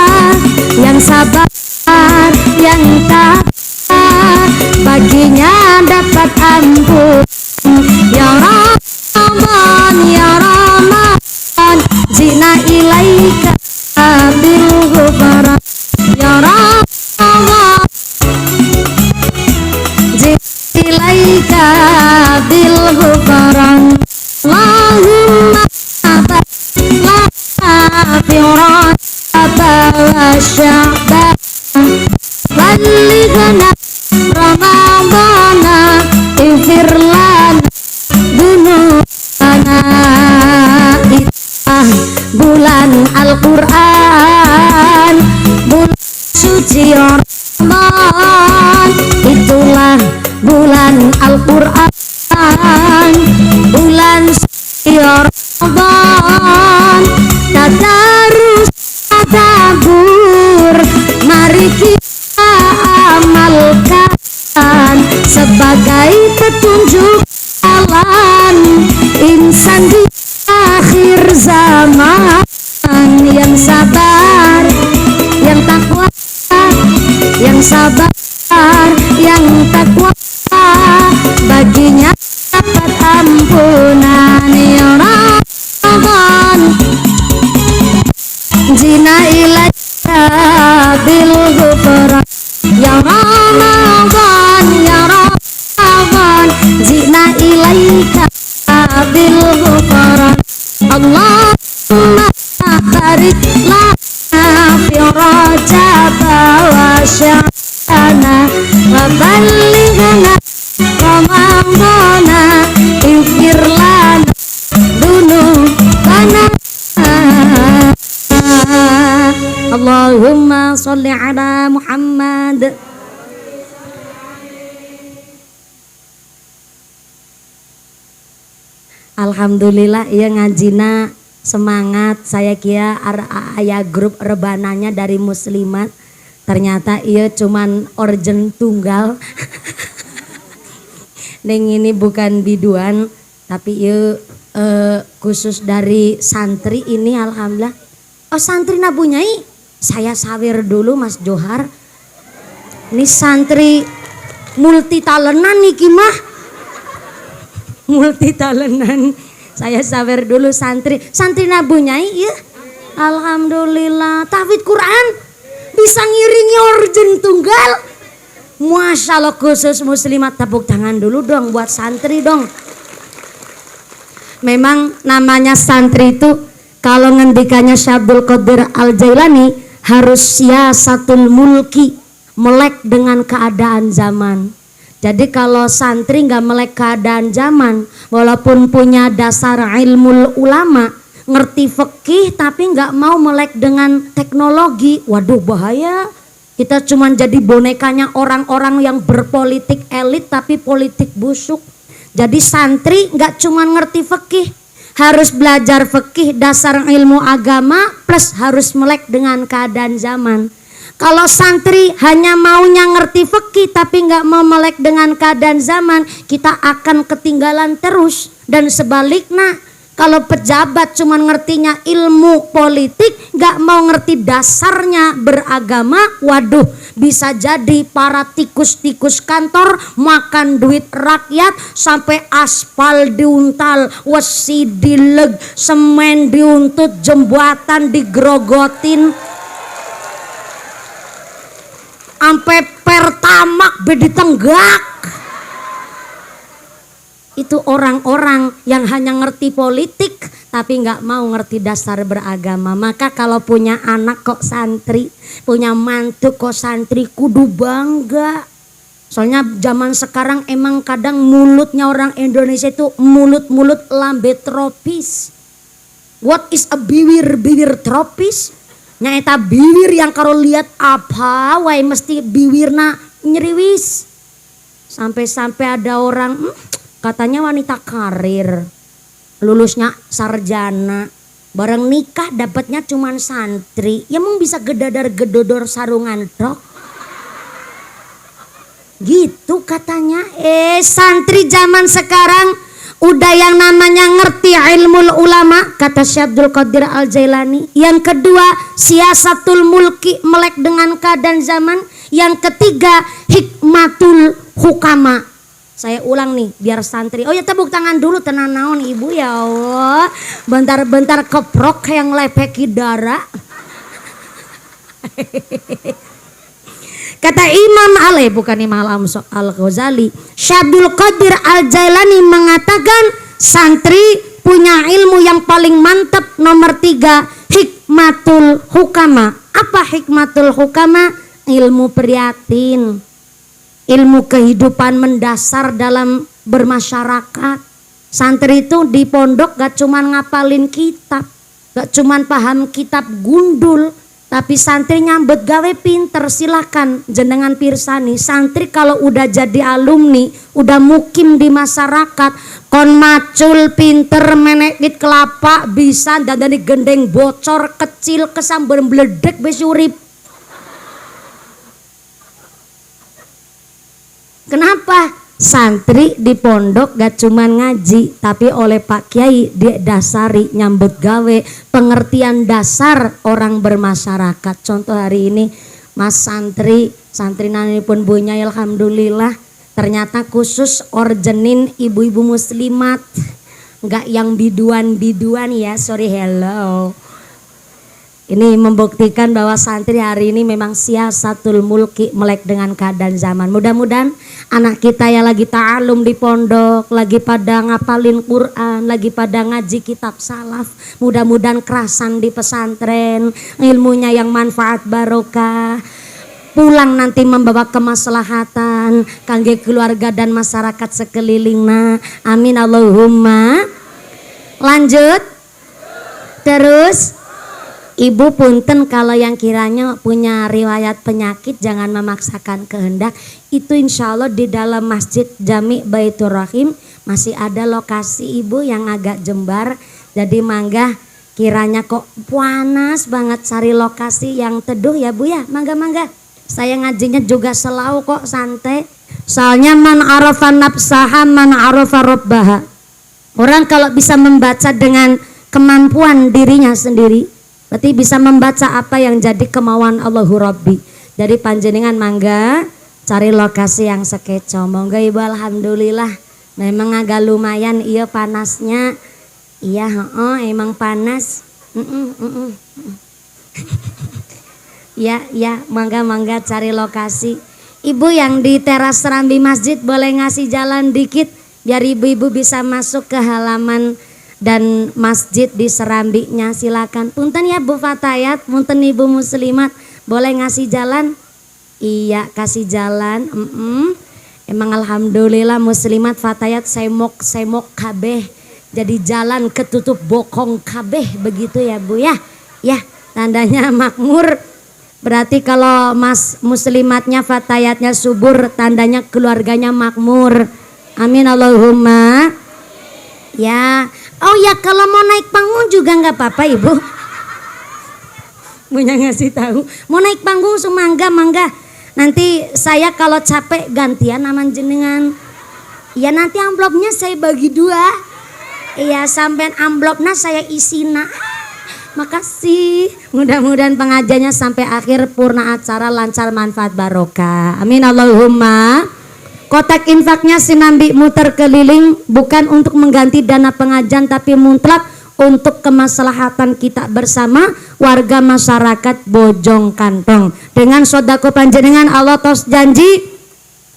yang sabar, yang takwa, baginya dapat ampun. Ya Ramadan, ya Ramadan, jina ilaika bil ghufran. Ya Ramadan, jina ilaika bil ghufran. Allahumma barik lana fi Rajab wa Sya'ban ballighna Ramadana ighfir lana dzunubana. Itulah bulan Al-Quran, bulan suci Ramadan. Itulah bulan Al-Quran, bulan suci Ramadan. Tadarus tadabbur, mari kita amalkan. petunjuk jalan insan di akhir zaman, yang sabar, yang takwa, yang sabar, yang takwa, baginya dapat ampunan. Ya Rahman jina ilaika bil ghufran, ya Ramadan, ya Ramadan jina ilaika bil ghufran. Allahumma barik lana fi Rajab wa Sya'bana wa ballighna Ramadana, ighfir lana dunubana. Allahumma sholli ala Muhammad. Alhamdulillah ya ngajina semangat. Saya kira aya grup rebananya dari muslimat, ternyata iya cuman organ tunggal. Neng ini bukan biduan, tapi iya khusus dari santri ini. Alhamdulillah. Oh santri Nabu Nyai, saya sawer dulu Mas Johar. Ini santri multi talentan nih mah. Multi talentan. Saya sawer dulu santri Nabu Nyai ya. Alhamdulillah. Tahfidz Quran bisa ngiringi organ tunggal. Masya Allah, khusus muslimat, tepuk tangan dulu dong buat santri dong. Memang namanya santri itu kalau ngendikannya Syekh Abdul Qadir Al-Jailani harus siasatul mulki, melek dengan keadaan zaman. Jadi kalau santri nggak melek keadaan zaman, walaupun punya dasar ilmu ulama, ngerti fikih tapi nggak mau melek dengan teknologi, waduh bahaya. Kita cuma jadi bonekanya orang-orang yang berpolitik elit tapi politik busuk. Jadi santri nggak cuma ngerti fikih, harus belajar fikih dasar ilmu agama plus harus melek dengan keadaan zaman. Kalau santri hanya maunya ngerti fikih tapi nggak mau melek dengan keadaan zaman, kita akan ketinggalan terus. Dan sebaliknya, kalau pejabat cuma ngertinya ilmu politik, nggak mau ngerti dasarnya beragama, waduh bisa jadi para tikus-tikus kantor makan duit rakyat sampai aspal diuntal, wesi dileg, semen diuntut, jembatan digrogotin, sampai pertamak beditenggak. Itu orang-orang yang hanya ngerti politik tapi nggak mau ngerti dasar beragama. Maka kalau punya anak kok santri, punya mantu kok santri, kudu bangga. Soalnya zaman sekarang emang kadang mulutnya orang Indonesia itu mulut-mulut lambe tropis. What is a bibir tropis? Nyaeta bibir yang kalau lihat apa wae mesti bibirna nyeriwis. Sampai-sampai ada orang katanya wanita karir, lulusnya sarjana, bareng nikah dapatnya cuman santri. Ya mau bisa gedadar-gedodor sarungan dok. Gitu katanya. Santri zaman sekarang udah yang namanya ngerti ilmu ulama, kata Syekh Abdul Qadir Al-Jailani. Yang kedua, siasatul mulki, melek dengan keadaan zaman. Yang ketiga, hikmatul hukama. Saya ulang nih biar santri. Oh ya, tepuk tangan dulu, tenang naon ibu, ya Allah. Bentar-bentar keprok yang lepeki darah. Kata Imam bukan Imam Al-Ghazali, Syekh Abdul Qadir Al-Jailani mengatakan santri punya ilmu yang paling mantap. Nomor 3, hikmatul hukama. Apa hikmatul hukama? Ilmu prihatin, ilmu kehidupan mendasar dalam bermasyarakat. Santri itu di pondok gak cuman ngapalin kitab, gak cuman paham kitab gundul, tapi santri nyambet gawe pinter. Silakan jenengan pirsani, santri kalau udah jadi alumni, udah mukim di masyarakat, kon macul pinter menekit kelapa, bisa dadani gendeng bocor kecil kesambar bledek besi urip. Kenapa? Santri di pondok gak cuman ngaji, tapi oleh Pak Kiai didasari nyambut gawe pengertian dasar orang bermasyarakat. Contoh hari ini Mas santri nani pun punya, alhamdulillah ternyata khusus orjenin ibu-ibu muslimat, nggak yang biduan ya, sorry hello. Ini membuktikan bahwa santri hari ini memang siasatul mulki, melek dengan keadaan zaman. Mudah-mudahan anak kita yang lagi ta'alum di pondok, lagi pada ngapalin Quran, lagi pada ngaji kitab salaf, mudah-mudahan kerasan di pesantren, ilmunya yang manfaat barokah, pulang nanti membawa kemaslahatan kangge keluarga dan masyarakat sekelilingna. Amin Allahumma. Lanjut terus. Ibu punten kalau yang kiranya punya riwayat penyakit jangan memaksakan kehendak. Itu insya Allah di dalam Masjid Jami Baitur Rahim masih ada lokasi ibu yang agak jembar. Jadi mangga, kiranya kok panas banget cari lokasi yang teduh ya Bu ya. Mangga. Saya ngajinya juga selau kok, santai. Soalnya man arafa nafsaha man arafa rabbaha. Orang kalau bisa membaca dengan kemampuan dirinya sendiri, berarti bisa membaca apa yang jadi kemauan Allahu Rabbi. Jadi panjenengan mangga cari lokasi yang sekeco. Monggo Ibu, alhamdulillah memang agak lumayan iya panasnya. Iya emang panas. Ya mangga cari lokasi. Ibu yang di teras serambi masjid boleh ngasih jalan dikit biar ibu-ibu bisa masuk ke halaman dan masjid di serambinya, silakan. Punten ya Bu Fatayat, punten Ibu Muslimat, boleh ngasih jalan? Iya kasih jalan. Emang alhamdulillah Muslimat Fatayat semok kabeh, jadi jalan ketutup bokong kabeh begitu ya Bu ya. Ya tandanya makmur. Berarti kalau Mas Muslimatnya Fatayatnya subur, tandanya keluarganya makmur. Amin Allahumma. Ya. Oh ya, kalau mau naik panggung juga nggak apa-apa Ibu. Punya ngasih tahu. Mau naik panggung mangga. Nanti saya kalau capek gantian aman jenengan. Ya nanti amplopnya saya bagi 2. Iya sampai amplopnya saya isina. Makasih. Mudah-mudahan pengajiannya sampai akhir purna acara lancar manfaat barokah. Amin Allahumma. Kotak infaknya sinambi muter keliling bukan untuk mengganti dana pengajian tapi mutlak untuk kemaslahatan kita bersama warga masyarakat Bojong Kantong. Dengan sodako panjenengan Allah tos janji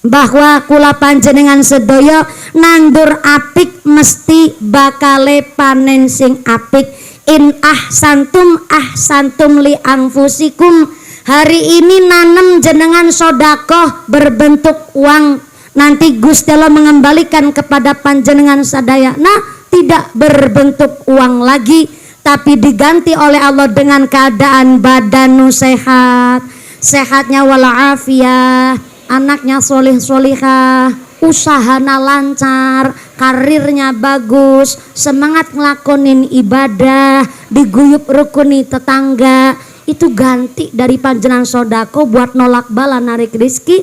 bahwa kula panjenengan sedoyo nandur apik mesti bakale panen sing apik. In ahsantum li anfusikum. Hari ini nanem jenengan sodako berbentuk uang. Nanti Gusti Allah mengembalikan kepada panjenengan sadaya. Nah, tidak berbentuk uang lagi, tapi diganti oleh Allah dengan keadaan badanu sehat, sehatnya walafiat, anaknya solih-solihah, usahana lancar, karirnya bagus, semangat ngelakonin ibadah, diguyup rukuni tetangga. Itu ganti dari panjenengan sodako buat nolak bala narik rizki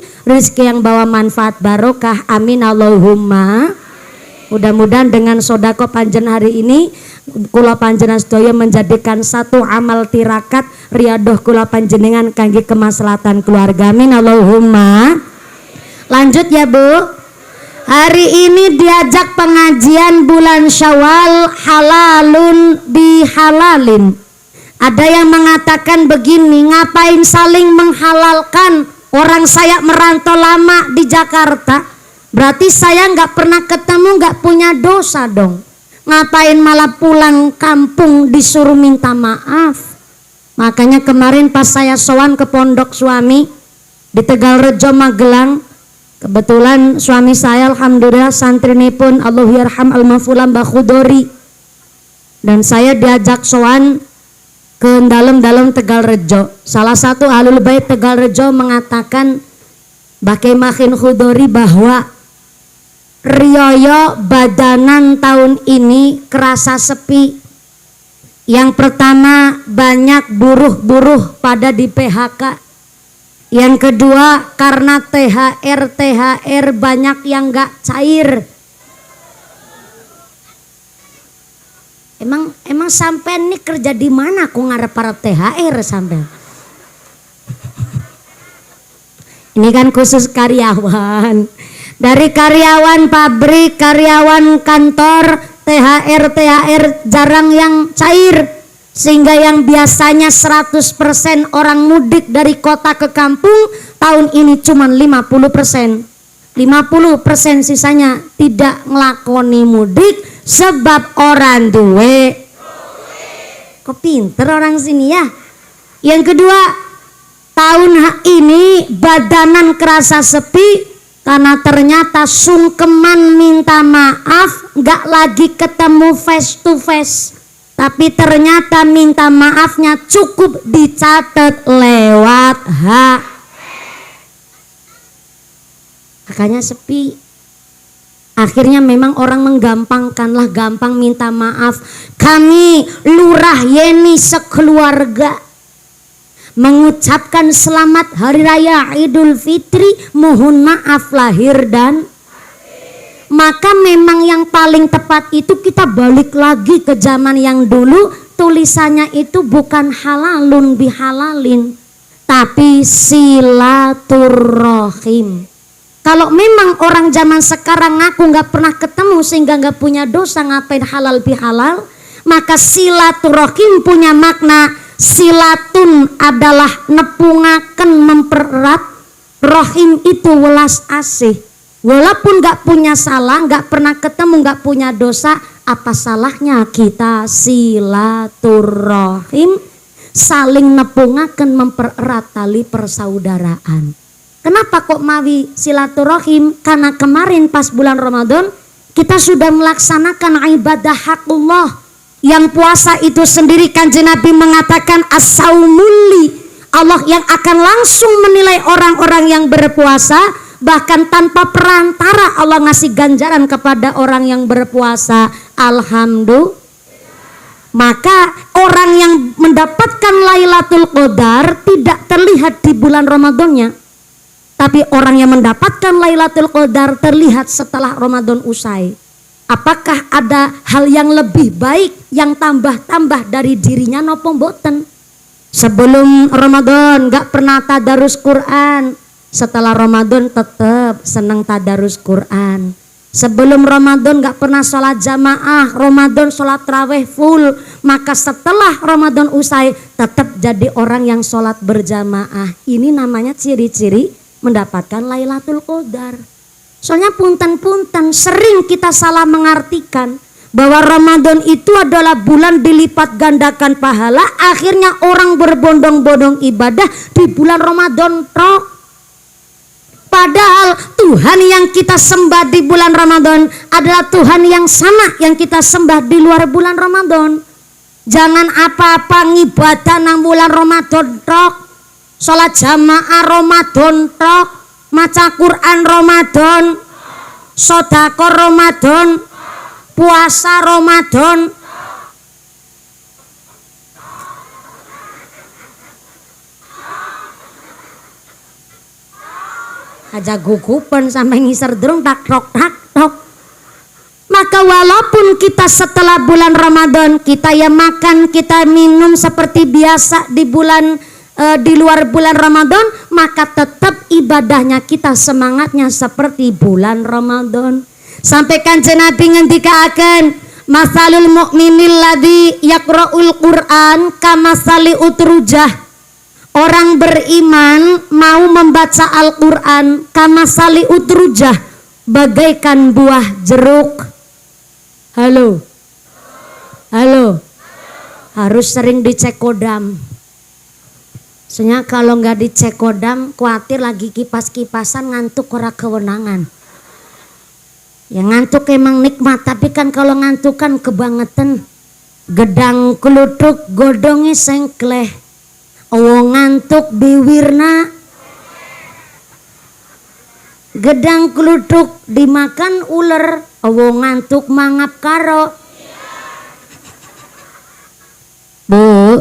yang bawa manfaat barokah. Amin Allahumma. Mudah-mudahan dengan sodako panjenengan hari ini kula panjenengan sedaya menjadikan satu amal tirakat riadoh kula panjenengan kangge kemaslahatan keluarga. Amin Allahumma. Lanjut ya Bu. Hari ini diajak pengajian bulan Syawal halalun bihalalin. Ada yang mengatakan begini, ngapain saling menghalalkan? Orang saya merantau lama di Jakarta, berarti saya nggak pernah ketemu, nggak punya dosa dong. Ngapain malah pulang kampung disuruh minta maaf? Makanya kemarin pas saya sowan ke pondok suami di Tegalrejo Magelang, kebetulan suami saya alhamdulillah santrini pun Allahyarham al-mafulam Mbah Khudori, dan saya diajak sowan ke dalam Tegalrejo. Salah satu ahlul bait Tegalrejo mengatakan Bakemahin Khudori bahwa rioyo badanan tahun ini kerasa sepi. Yang pertama banyak buruh-buruh pada di PHK. Yang kedua, karena THR banyak yang gak cair. Emang sampean nih kerja di mana aku ngarep-arep THR sampean? Ini kan khusus karyawan. Dari karyawan pabrik, karyawan kantor, THR jarang yang cair. Sehingga yang biasanya 100% orang mudik dari kota ke kampung, tahun ini cuma 50%. 50% sisanya tidak ngelakoni mudik sebab orang duwe. Kok pinter orang sini ya. Yang kedua, tahun ini badanan kerasa sepi karena ternyata sungkeman minta maaf, gak lagi ketemu face to face, tapi ternyata minta maafnya cukup dicatat lewat makanya sepi. Akhirnya memang orang menggampangkanlah, gampang minta maaf. Kami Lurah Yeni sekeluarga mengucapkan selamat Hari Raya Idul Fitri, mohon maaf lahir dan maka memang yang paling tepat itu kita balik lagi ke zaman yang dulu, tulisannya itu bukan halalun bihalalin tapi silaturrohim. Kalau memang orang zaman sekarang ngaku gak pernah ketemu sehingga gak punya dosa, ngapain halal bihalal, maka silaturrohim punya makna. Silatun adalah nepungaken, mempererat. Rohim itu welas asih. Walaupun gak punya salah, gak pernah ketemu, gak punya dosa, apa salahnya kita silaturrohim, saling nepungaken, mempererat tali persaudaraan. Kenapa kok mawi silaturrohim? Karena kemarin pas bulan Ramadan kita sudah melaksanakan ibadah hakullah. Yang puasa itu sendiri Kanjeng Nabi mengatakan as-saumuli, Allah yang akan langsung menilai orang-orang yang berpuasa, bahkan tanpa perantara Allah ngasih ganjaran kepada orang yang berpuasa. Alhamdulillah. Maka orang yang mendapatkan Lailatul Qadar tidak terlihat di bulan Ramadannya, tapi orang yang mendapatkan Lailatul Qadar terlihat setelah Ramadan usai. Apakah ada hal yang lebih baik yang tambah-tambah dari dirinya nopo mboten? Sebelum Ramadan gak pernah tadarus Quran, setelah Ramadan tetap senang tadarus Quran. Sebelum Ramadan gak pernah sholat jamaah, Ramadan sholat tarawih full, maka setelah Ramadan usai tetap jadi orang yang sholat berjamaah. Ini namanya ciri-ciri mendapatkan Lailatul Qadar. Soalnya punten-punten sering kita salah mengartikan bahwa Ramadan itu adalah bulan dilipat gandakan pahala, akhirnya orang berbondong-bondong ibadah di bulan Ramadan tok. Padahal Tuhan yang kita sembah di bulan Ramadan adalah Tuhan yang sama yang kita sembah di luar bulan Ramadan. Jangan apa-apa ngibadah nang bulan Ramadan tok, sholat jamaah Ramadan tok, maca Quran Ramadan, sedekah Ramadan, puasa Ramadan. Aja gugupan sampai ngisar drum tak tok. Maka walaupun kita setelah bulan Ramadan kita ya makan, kita minum seperti biasa di bulan di luar bulan Ramadan, maka tetap ibadahnya kita semangatnya seperti bulan Ramadan. Sampai Kanjeng Nabi ngendikaken, masalul mu'minil ladzi yaqra'ul Qur'an kamasali utrujah. Orang beriman mau membaca Al-Qur'an kamasali utrujah, bagaikan buah jeruk. Halo. Harus sering dicek kodam. Soalnya kalau nggak dicek kodam, khawatir lagi kipas-kipasan ngantuk ora kewenangan. Ya ngantuk emang nikmat, tapi kan kalau ngantuk kan kebangetan. Gedang keluduk godongnya sengkleh. Owo ngantuk biwirna. Gedang keluduk dimakan ular, owo ngantuk mangap karo. Bu,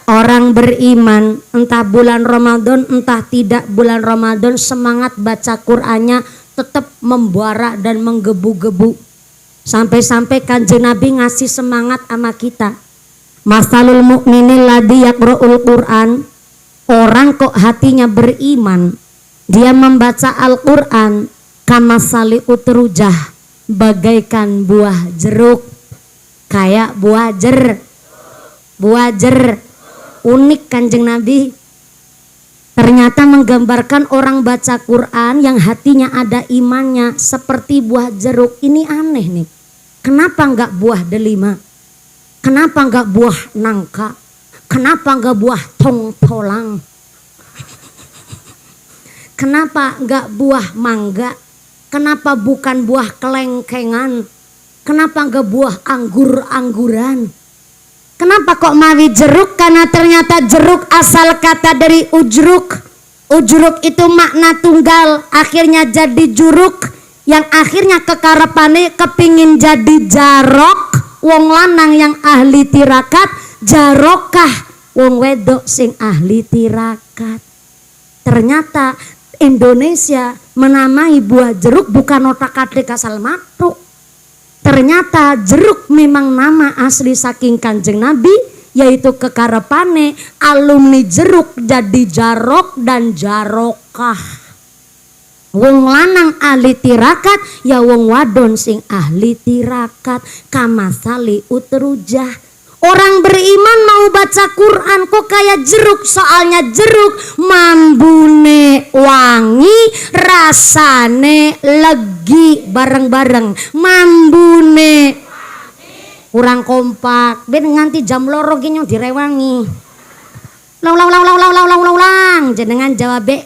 orang beriman, entah bulan Ramadan entah tidak bulan Ramadan, semangat baca Qur'annya tetap membara dan menggebu-gebu. Sampai-sampai Kanjeng Nabi ngasih semangat sama kita. Masalul mu'minil ladzi yaqra'ul Qur'an, orang kok hatinya beriman, dia membaca Al-Qur'an, kamasali utrujah, bagaikan buah jeruk. Kayak buah jer, unik Kanjeng Nabi. Ternyata menggambarkan orang baca Quran yang hatinya ada imannya seperti buah jeruk. Ini aneh nih. Kenapa enggak buah delima? Kenapa enggak buah nangka? Kenapa enggak buah tong-tolang? Kenapa enggak buah mangga? Kenapa bukan buah kelengkengan? Kenapa enggak buah anggur-angguran? Kenapa kok mawi jeruk? Karena ternyata jeruk asal kata dari ujruk. Ujruk itu makna tunggal, akhirnya jadi juruk, yang akhirnya kekarepane kepingin jadi jarok. Wong lanang yang ahli tirakat, jarokah wong wedok sing ahli tirakat. Ternyata Indonesia menamai buah jeruk bukan otak-atik asal matuk. Ternyata jeruk memang nama asli saking Kanjeng Nabi, yaitu kekarepane alumni jeruk jadi jarok dan jarokah. Wong lanang ahli tirakat, ya wong wadon sing ahli tirakat. Kamasali utrujah. Orang beriman mau baca Quran kok kayak jeruk, soalnya jeruk mambune wangi, rasane legi, bareng-bareng mambune kurang kompak. Ben nganti jam loro ki direwangi. Ulang jenengan jawab ya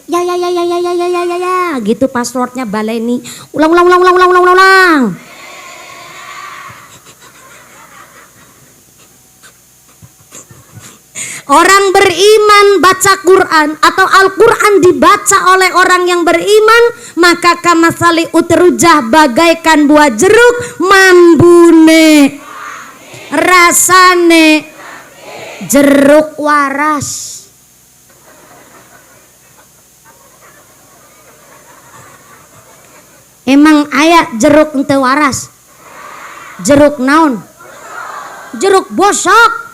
gitu passwordnya baleni. Ulang. Orang beriman baca Quran atau Al-Quran dibaca oleh orang yang beriman, maka kamasali utrujah, bagaikan buah jeruk, mambune rasane jeruk waras. Emang aya jeruk ente waras? Jeruk naon? Jeruk bosok.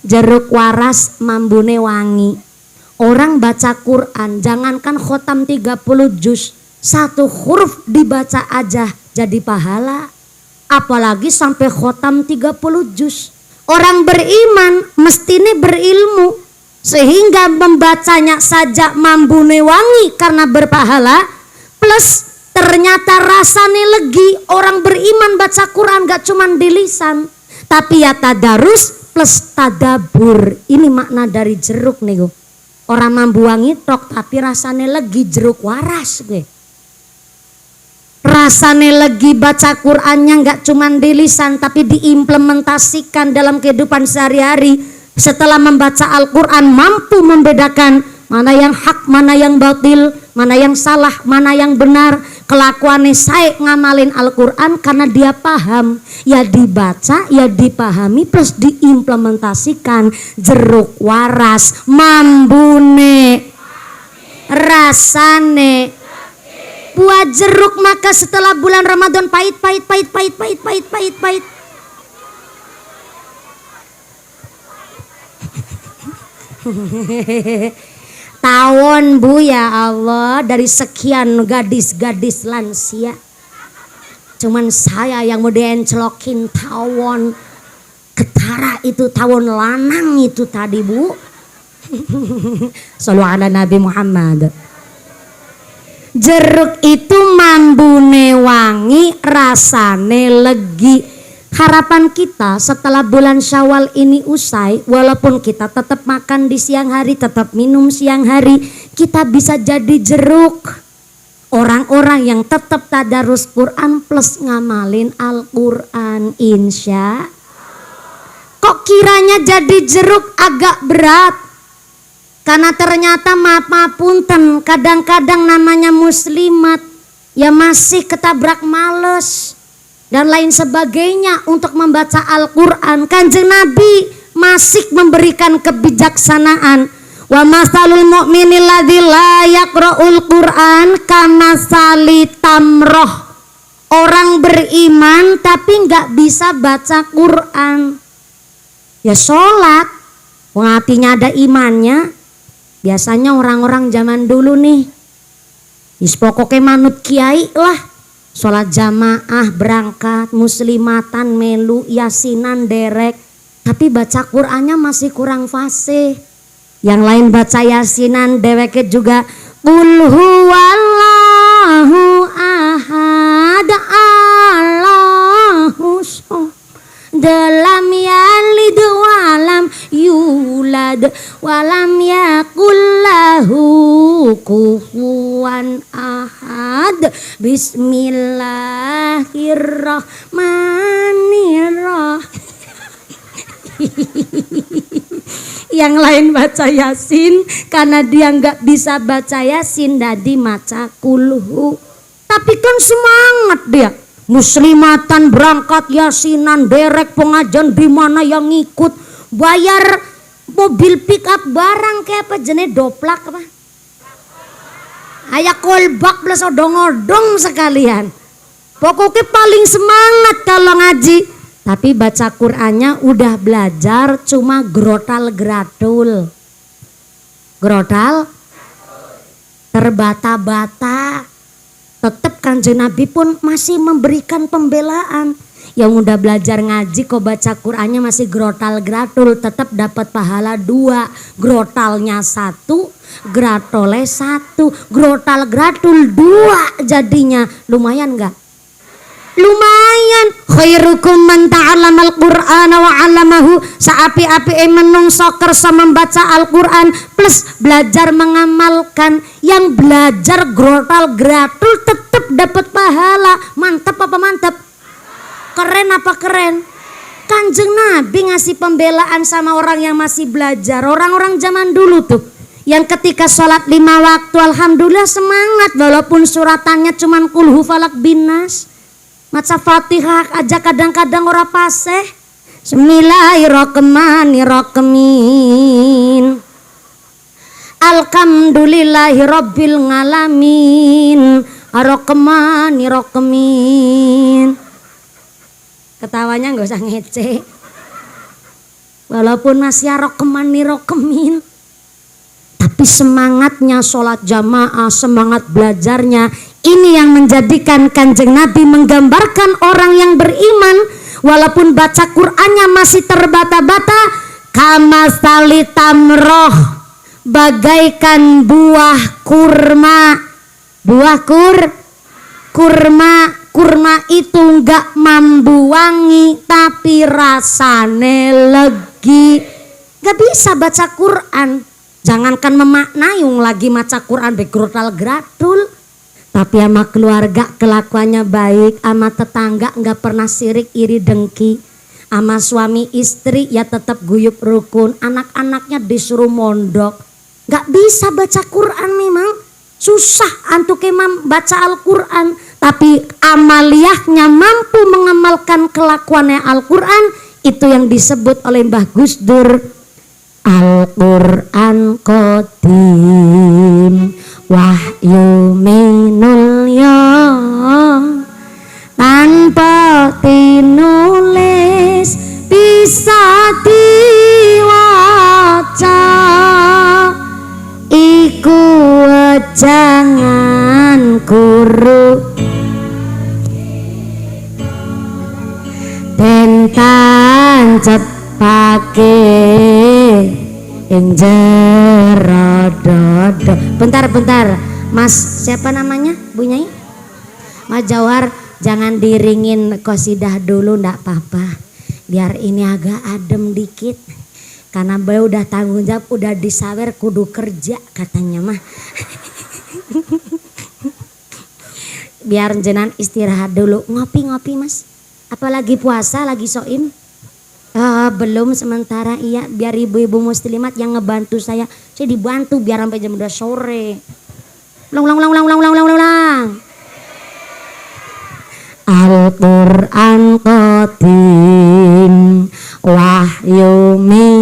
Jeruk waras mambune wangi. Orang baca Quran jangankan khotam 30 juz, satu huruf dibaca aja jadi pahala, apalagi sampai khotam 30 juz. Orang beriman mestinya berilmu sehingga membacanya saja mambune wangi karena berpahala, plus ternyata rasanya legi. Orang beriman baca Quran gak cuman di lisan, tapi ya tadarus plus tadabur. Ini makna dari jeruk nih. Orang mambu wangi tok tapi rasanya legi, jeruk waras gue. Rasanya legi baca Qurannya nggak cuman di lisan tapi diimplementasikan dalam kehidupan sehari-hari. Setelah membaca Al-Quran mampu membedakan mana yang hak, mana yang batil, mana yang salah, mana yang benar. Kelakuannya saya ngamalin Al-Quran karena dia paham. Ya dibaca, ya dipahami, plus diimplementasikan. Jeruk waras mambune rasane buah jeruk, maka setelah bulan Ramadan pahit. Tawon bu, ya Allah, dari sekian gadis-gadis lansia cuman saya yang mau diencelokin tawon. Ketara itu tawon lanang itu tadi bu. Shallu ala Nabi Muhammad. Jeruk itu mambune wangi, rasane legi. Harapan kita setelah bulan Syawal ini usai, walaupun kita tetap makan di siang hari, tetap minum siang hari, kita bisa jadi jeruk. Orang-orang yang tetap tadarus Quran plus ngamalin Al-Quran, insya. Kok kiranya jadi jeruk agak berat? Karena ternyata maaf punten, kadang-kadang namanya muslimat ya masih ketabrak males dan lain sebagainya untuk membaca Al-Quran. Kanjeng Nabi masih memberikan kebijaksanaan. Wa masalul mu'minil ladzi la yaqra'ul Qur'an kamasali tamroh. Orang beriman tapi nggak bisa baca Quran. Ya sholat, wong hatinya ada imannya. Biasanya orang-orang zaman dulu nih, is pokoknya manut kiai lah. Sholat jamaah, berangkat, muslimatan, melu, yasinan, derek. Tapi baca Qur'annya masih kurang fasih. Yang lain baca yasinan, deweknya juga qul huwallahu ahad Allahu dalam yalid walam yulad walam yakul lahu kufuwan ahad. Bismillahirrahmanirrahim. Yang lain baca yasin, karena dia nggak bisa baca yasin dadi maca kulhu. Tapi kan semangat dia, muslimatan, berangkat, yasinan, derek, pengajian di mana yang ngikut, bayar mobil pick up barang kayak apa jenis doplak apa, ayak kolbak plus odong-odong sekalian. Pokoknya paling semangat kalau ngaji. Tapi baca Qur'annya udah belajar cuma grotal gratul. Grotal terbata-bata. Tetap Kanjeng Nabi pun masih memberikan pembelaan. Yang udah belajar ngaji kok baca Qur'annya masih grotal gratul, tetap dapat pahala 2. Grotalnya 1, gratole 1, grotal gratul 2 jadinya. Lumayan enggak? Lumayan. Khairukum man ta'allamal Qur'ana wa 'allamahu. Saapi-api menungso kersa membaca Al-Qur'an plus belajar mengamalkan. Yang belajar grotal gratul tetap dapat pahala. Mantap apa mantap? Keren apa keren? Kanjeng Nabi ngasih pembelaan sama orang yang masih belajar. Orang-orang zaman dulu tuh yang ketika sholat 5 waktu alhamdulillah semangat, walaupun suratannya cuman kulhu falak binas. Maca Fatihah aja kadang-kadang ora paseh. Bismillahirrahmanirrahim. Alhamdulillahi rabbil ngalamin. Arrahmanirrahim. Ketawanya nggak usah ngece. Walaupun masih arrahmanirrahim, tapi semangatnya sholat jamaah, semangat belajarnya. Ini yang menjadikan Kanjeng Nabi menggambarkan orang yang beriman walaupun baca Qur'annya masih terbata-bata, kamasali tamroh, bagaikan buah kurma. Buah kurma itu enggak membuangi tapi rasane legi. Gak bisa baca Quran, jangankan memaknai lagi maca Quran begrutal gratul. Tapi sama keluarga kelakuannya baik, sama tetangga nggak pernah sirik iri dengki, sama suami istri ya tetap guyup rukun, anak-anaknya disuruh mondok. Nggak bisa baca Quran memang susah antuk imam baca Al-Quran, tapi amaliyahnya mampu mengamalkan kelakuannya Al-Quran. Itu yang disebut oleh Mbah Gus Dur Al-Quran Qadim wahyu minul ya tanpa tinulis bisa diwaca iku jangan kuru tentang cepake ing jero dodo. Bentar Mas, siapa namanya Bu Nyai? Mas Jawar, jangan diringin qasidah dulu ndak apa-apa, biar ini agak adem dikit, karena beliau udah tanggung jawab, udah disawer kudu kerja katanya mah. Biar jenengan istirahat dulu, ngopi-ngopi Mas, apalagi puasa lagi soim. Belum sementara, iya, biar ibu-ibu muslimat yang ngebantu saya dibantu biar sampai jam 2 sore. Ulang. Al-Quran Qadim wahyu min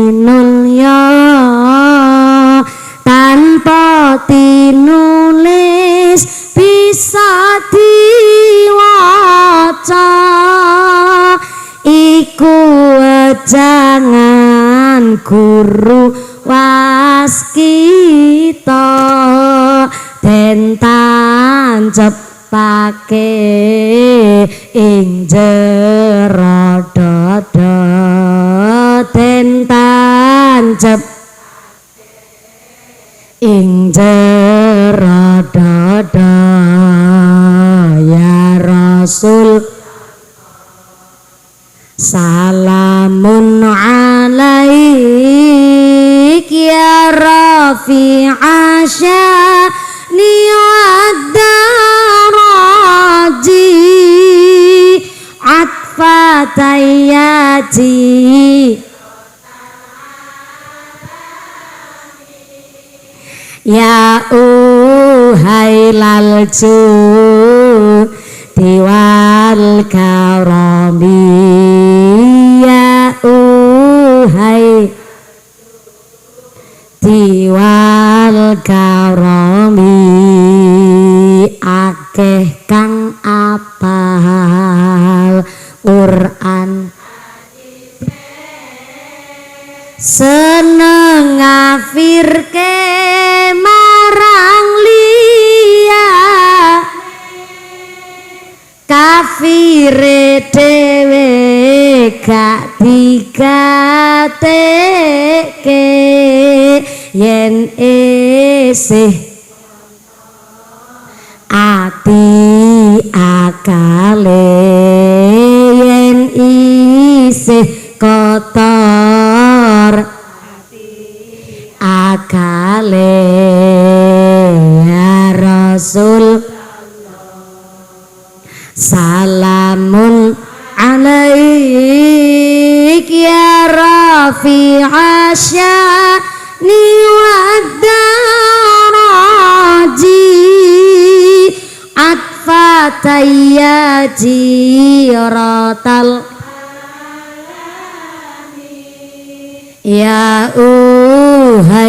bisa diwaca iku jangan guru waskita den tancepake ing jero dada den tancep ing jero dada ya Rasul salamun alaik ya rafi'a sya'ni wad-daraji atfatayati ya uhailal diwal karami ya uhai diwal karami akeh kang apal Quran seneng ngafirke marang liya kafire dhewe gak digateke yen isih ati akale yen isih kotor akale ya Rasul salamun alaik ya rafi'a sya'ni wad-daraji atfatayati ratal ya uhailal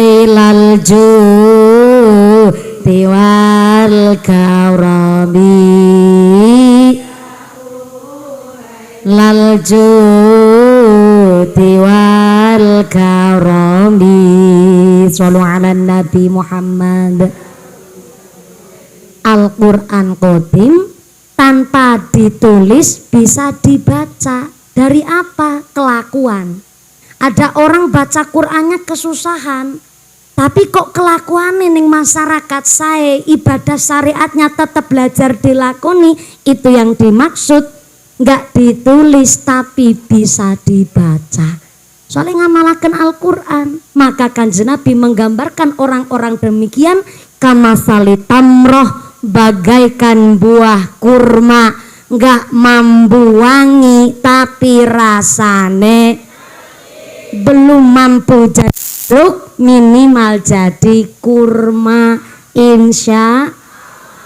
diwal karami lal diwal karami shallu ala Nabi Muhammad. Al-Quran Qadim tanpa ditulis bisa dibaca. Dari apa? Kelakuan. Ada orang baca Qur'annya kesusahan, tapi kok kelakuan ning masyarakat saya ibadah syariatnya tetap belajar dilakoni, itu yang dimaksud. Nggak ditulis tapi bisa dibaca. Soalnya ngamalakan Al-Quran, maka Kanjeng Nabi menggambarkan orang-orang demikian kamasali tamroh, bagaikan buah kurma, nggak mampu wangi tapi rasane belum mampu jadi jeruk, minimal jadi kurma insya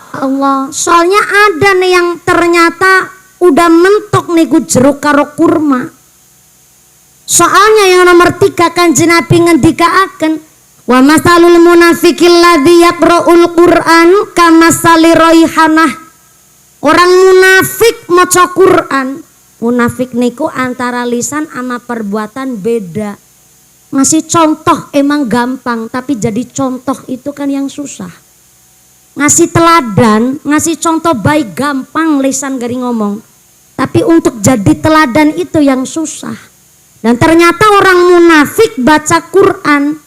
Allah. Soalnya ada nih yang ternyata udah mentok nih ku jeruk karo kurma. Soalnya yang nomor 3 Kanjeng Nabi ngendikaaken wa masalul munafiqil ladzi yaqra'ul Qur'an kamasali raihanah. Orang munafik maca Qur'an. Munafik niku antara lisan sama perbuatan beda. Ngasih contoh emang gampang, tapi jadi contoh itu kan yang susah. Ngasih teladan, ngasih contoh baik gampang, lisan garing ngomong. Tapi untuk jadi teladan itu yang susah. Dan ternyata orang munafik baca Quran.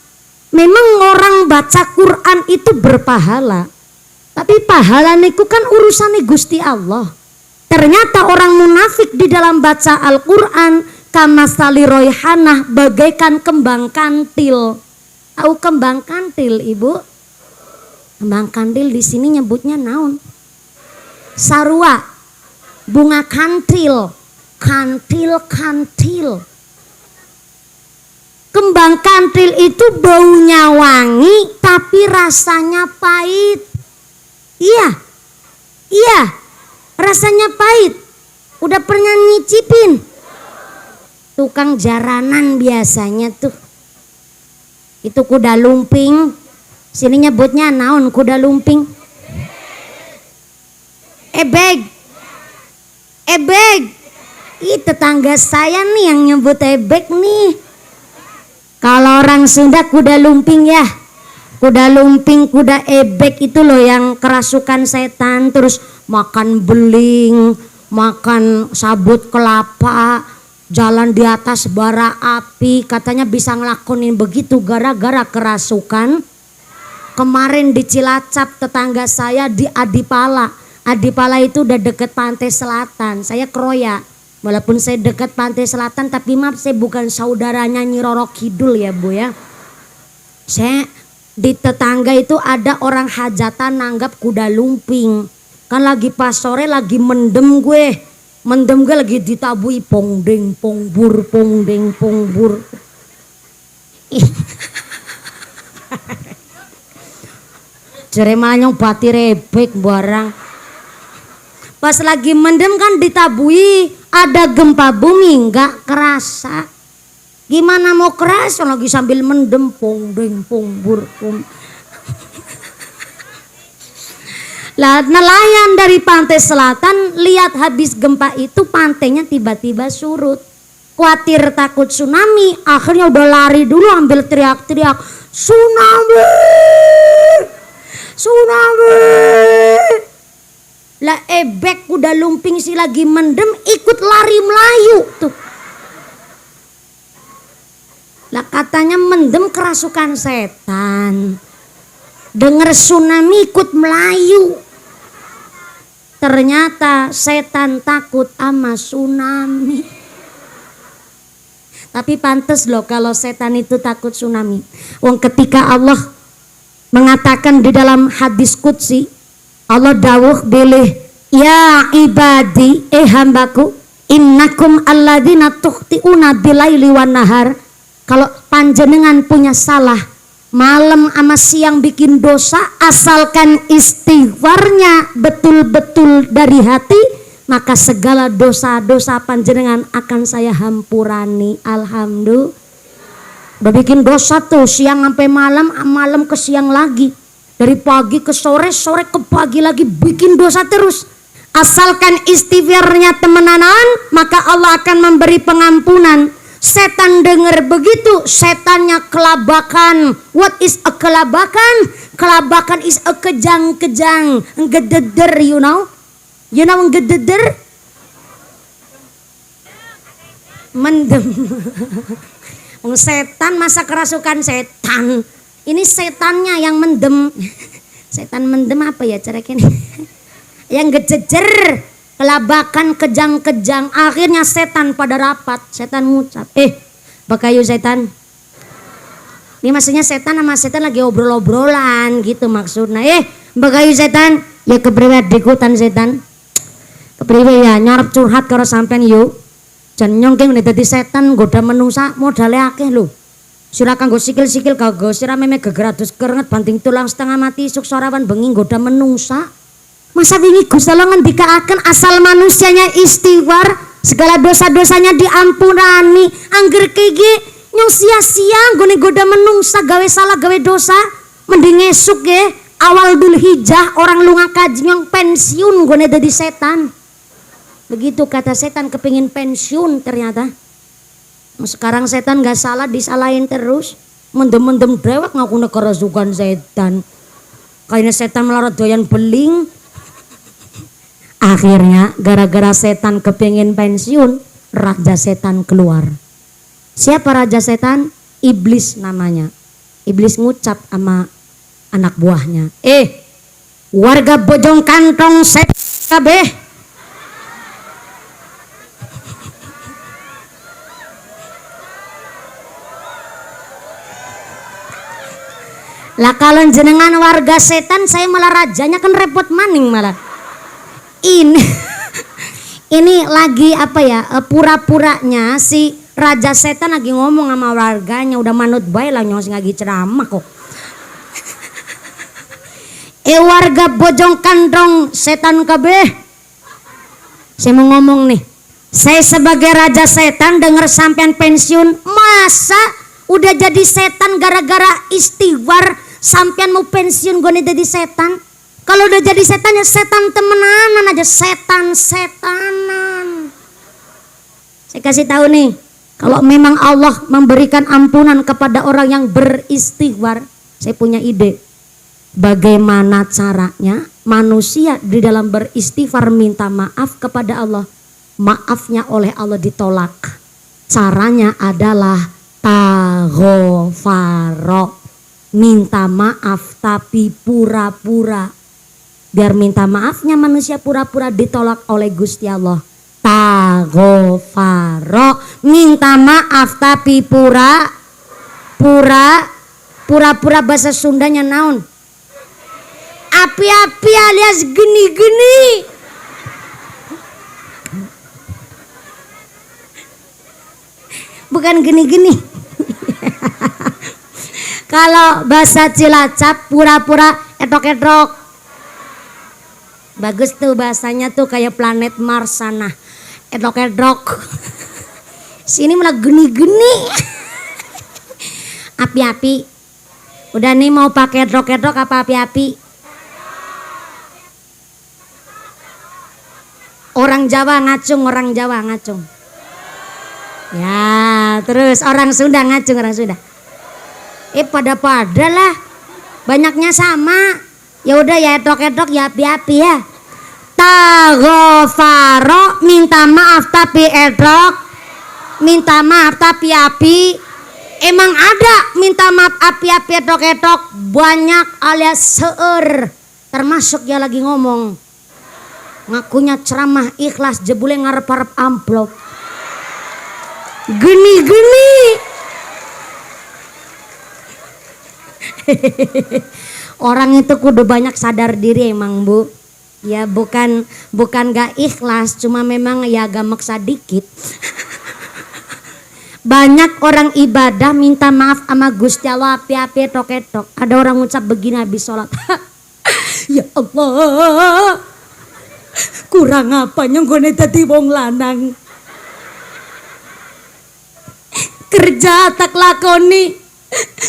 Memang orang baca Quran itu berpahala. Tapi pahala niku kan urusannya Gusti Allah. Ternyata orang munafik di dalam baca Al-Quran kamasali royhanah, bagaikan kembang kantil. Tahu kembang kantil, Ibu? Kembang kantil di sini nyebutnya naon? Sarua, bunga kantil, kantil. Kembang kantil itu baunya wangi tapi rasanya pahit. Iya, rasanya pahit. Udah pernah nyicipin? Tukang jaranan biasanya tuh. Itu kuda lumping. Sini nyebutnya naon kuda lumping? Ebeg. Ebeg. Ih, tetangga saya nih yang nyebut ebeg nih. Kalau orang Sunda kuda lumping ya. Kuda lumping, kuda ebek itu loh yang kerasukan setan, terus makan beling, makan sabut kelapa, jalan di atas bara api, katanya bisa ngelakuin begitu gara-gara kerasukan. Kemarin di Cilacap tetangga saya di Adipala. Adipala itu udah deket pantai selatan, saya Kroya. Walaupun saya dekat pantai selatan tapi maaf saya bukan saudaranya Nyi Roro Kidul ya Bu ya. Saya di tetangga itu ada orang hajatan nanggap kuda lumping. Kan lagi pas sore lagi mendem gue. Mendem gue lagi ditabui pongdeng pongbur pongdeng pongbur. Jeremanya bati rebek barang. Pas lagi mendem kan ditabui ada gempa bumi nggak kerasa. Gimana mau kerasa lagi sambil mendem pongdeng pongbur pong. Lah nelayan dari pantai selatan lihat habis gempa itu pantainya tiba-tiba surut. Khawatir takut tsunami, akhirnya udah lari dulu ambil teriak-teriak tsunami, tsunami. Lah ebek kuda lumping si lagi mendem ikut lari melayu tuh. Lah katanya mendem kerasukan setan. Dengar tsunami ikut melayu. Ternyata setan takut sama tsunami. Tapi pantas loh kalau setan itu takut tsunami. Wong ketika Allah mengatakan di dalam hadis qudsi, Allah dawuh bilih, ya ibadi hambaku, innakum alladzina tukhti'una bilaili wan nahar. Kalau panjenengan punya salah malam sama siang bikin dosa, asalkan istighfarnya betul-betul dari hati, maka segala dosa-dosa panjenengan akan saya hampurani. Alhamdulillah. Udah bikin dosa tuh siang sampai malam, malam ke siang lagi, dari pagi ke sore, sore ke pagi lagi bikin dosa terus. Asalkan istighfarnya temenanan, maka Allah akan memberi pengampunan. Setan dengar begitu, setannya kelabakan. What is a kelabakan? Kelabakan is a kejang-kejang, ngededer, you know? You know ngededer? Mendem. Setan masa kerasukan setan. Ini setannya yang mendem. Setan mendem apa ya cara ini? Yang ngejejer. Kelabakan kejang-kejang, akhirnya setan pada rapat. Setan ngucap, bakayu setan. Ini maksudnya setan sama setan lagi obrol-obrolan gitu maksudnya. Bakayu setan, ya kepriwe dikutan setan. Kepriwe ya nyarap curhat karo sampean yuk. Jan nyongking nek dadi setan goda menungsa modale akeh lho. Sira kanggo sikil-sikil kanggo sira meme gegeratus kerenget banting tulang setengah mati isuk sorawan bengi goda menungsa. Masa wingi Gusti Allah ngendikaaken asal manusianya istighfar segala dosa-dosanya diampurani. Angger kege nyong sia-sia nggone goda menungsa gawe salah gawe dosa, mending esuk ge awal Dzulhijjah orang lunga kaji nyong pensiun nggone dadi setan. Begitu kata setan kepingin pensiun ternyata. Sekarang setan gak salah disalahin terus. Mendem-mendem dewek ngaku kerasukan setan. Kayaknya setan melarat doyan beling. Akhirnya gara-gara setan kepingin pensiun, raja setan keluar. Siapa raja setan? Iblis namanya. Iblis ngucap sama anak buahnya, warga bojong kantong setan kabeh. Lah kalau jenengan warga setan, saya malah rajanya kan repot maning malah. Ini lagi apa ya, pura-puranya si raja setan lagi ngomong sama warganya, udah manut bae lah nyong lagi ceramah kok. Warga bojong kantong setan kabeh, saya mau ngomong nih, saya sebagai raja setan denger sampean pensiun, masa udah jadi setan gara-gara istighfar sampean mau pensiun gone jadi setan? Kalau udah jadi setan ya setan temenanan aja, setan-setanan. Saya kasih tahu nih, kalau memang Allah memberikan ampunan kepada orang yang beristighfar, saya punya ide. Bagaimana caranya manusia di dalam beristighfar minta maaf kepada Allah, maafnya oleh Allah ditolak. Caranya adalah taghfaro, minta maaf tapi pura-pura. Biar minta maafnya manusia pura-pura ditolak oleh Gusti Allah. Taghfaro, minta maaf tapi pura-pura bahasa Sundanya naon? Api-api alias geni-geni. Bukan geni-geni. Kalau bahasa Cilacap pura-pura etok-etok. Bagus tuh bahasanya tuh kayak planet Mars sana. Edok-edok. Sini malah geni-geni. Api-api. Udah nih mau pakai edok-edok apa api-api? Orang Jawa ngacung, orang Jawa ngacung. Ya, terus orang Sunda ngacung, orang Sunda. Pada lah. Banyaknya sama. Ya udah ya edok-edok ya api-api ya. Taghfaro, minta maaf tapi edok, minta maaf tapi api. Emang ada minta maaf api-api edok-edok banyak alias seueur. Termasuk ya lagi ngomong ngakunya ceramah ikhlas jebule ngarep-arep amplop. Geni-geni. Orang itu kudu banyak sadar diri emang Bu. Ya bukan gak ikhlas, cuma memang ya agak maksa dikit. Banyak orang ibadah minta maaf sama Gusti Allah api-api etok-etok. Ada orang ngucap begini habis sholat. Ya Allah, kurang apa nyenggone dadi wong lanang. Kerja tak lakoni,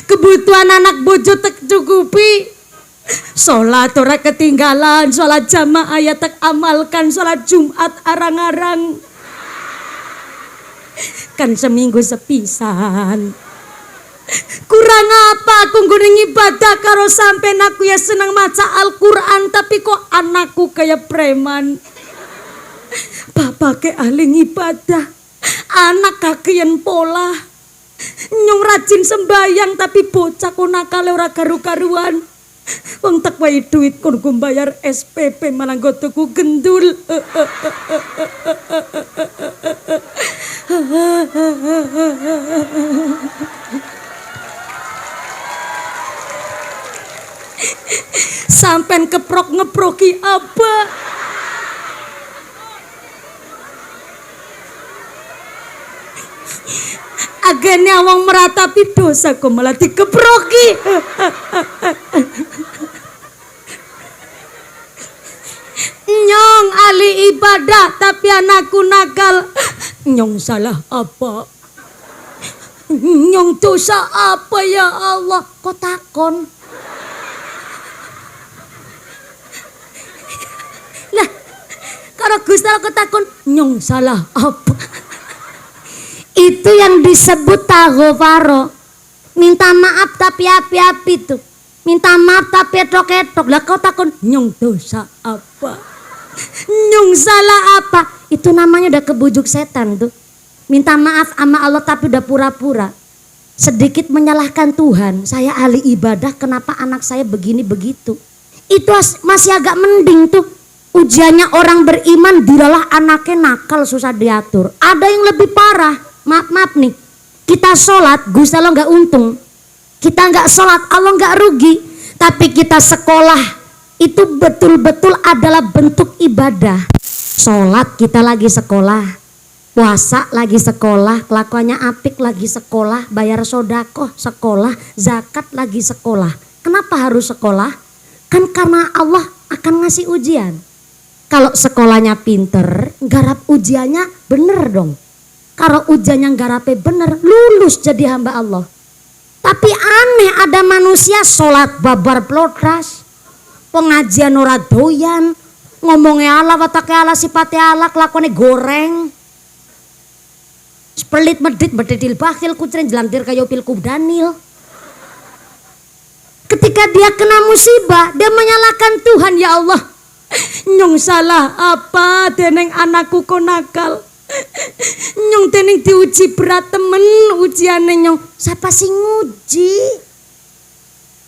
kebutuhan anak bojo tak cukupi. Sholat ora ketinggalan, sholat jamaah ya tak amalkan, sholat Jumat arang-arang. Kan seminggu sepisan. Kurang apa aku nggone ibadah karo sampean aku ya senang maca Al-Qur'an tapi kok anakku kayak preman. Bapak ke ahli ibadah, anak kakean pola. Nyong rajin sembayang tapi bocah kok nakale ora karu-karuan. Wong tak wae duit kon go bayar SPP malah nggo tuku gendul. Sampen keprok ngeproki apa? Agane awang meratapi dosa kok malah dikeproki. Nyong ahli ibadah tapi anakku nakal. Nyong salah apa? Nyong dosa apa ya Allah? Kok takon? Lah, kalau Gusti Allah kok takon, nyong salah apa? Itu yang disebut taghfaro. Minta maaf tapi api-api tuh. Minta maaf tapi etok-etok. Lah kau takon nyong dosa apa? Nyong salah apa? Itu namanya udah kebujuk setan tuh. Minta maaf sama Allah tapi udah pura-pura. Sedikit menyalahkan Tuhan. Saya ahli ibadah, kenapa anak saya begini begitu? Itu masih agak mending tuh. Ujiannya orang beriman dilalah anaknya nakal susah diatur. Ada yang lebih parah. Maaf nih, kita sholat Gusti Allah nggak untung, kita nggak sholat Allah nggak rugi, tapi kita sekolah itu betul-betul adalah bentuk ibadah. Sholat kita lagi sekolah, puasa lagi sekolah, kelakuannya apik lagi sekolah, bayar sodako sekolah, zakat lagi sekolah. Kenapa harus sekolah? Kan karena Allah akan ngasih ujian. Kalau sekolahnya pinter, garap ujiannya bener dong. Kalau ujiannya garape bener, lulus jadi hamba Allah. Tapi aneh ada manusia sholat babar plotras, pengajian ora doyan, ngomongnya ala watake ala sipate ala kelakuane goreng. Pelit medit bakhil kucren jelantir kayak pilkub Daniel. Ketika dia kena musibah, dia menyalahkan Tuhan, ya Allah. Nyong salah apa deneng anakku kok nakal. Nyong tening diuji berat temen ujiane nyong. Siapa sing nguji?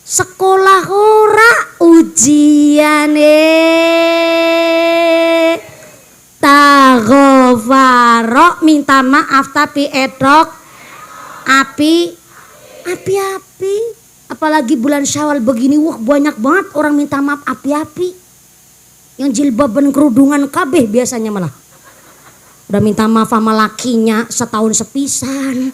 Sekolah ora ujiane. Taghfaro minta maaf tapi edok api. Apalagi bulan Syawal begini, wah banyak banget orang minta maaf api-api. Yang jilbaban kerudungan kabeh biasanya malah. Udah minta maaf sama lakinya setahun sepisan.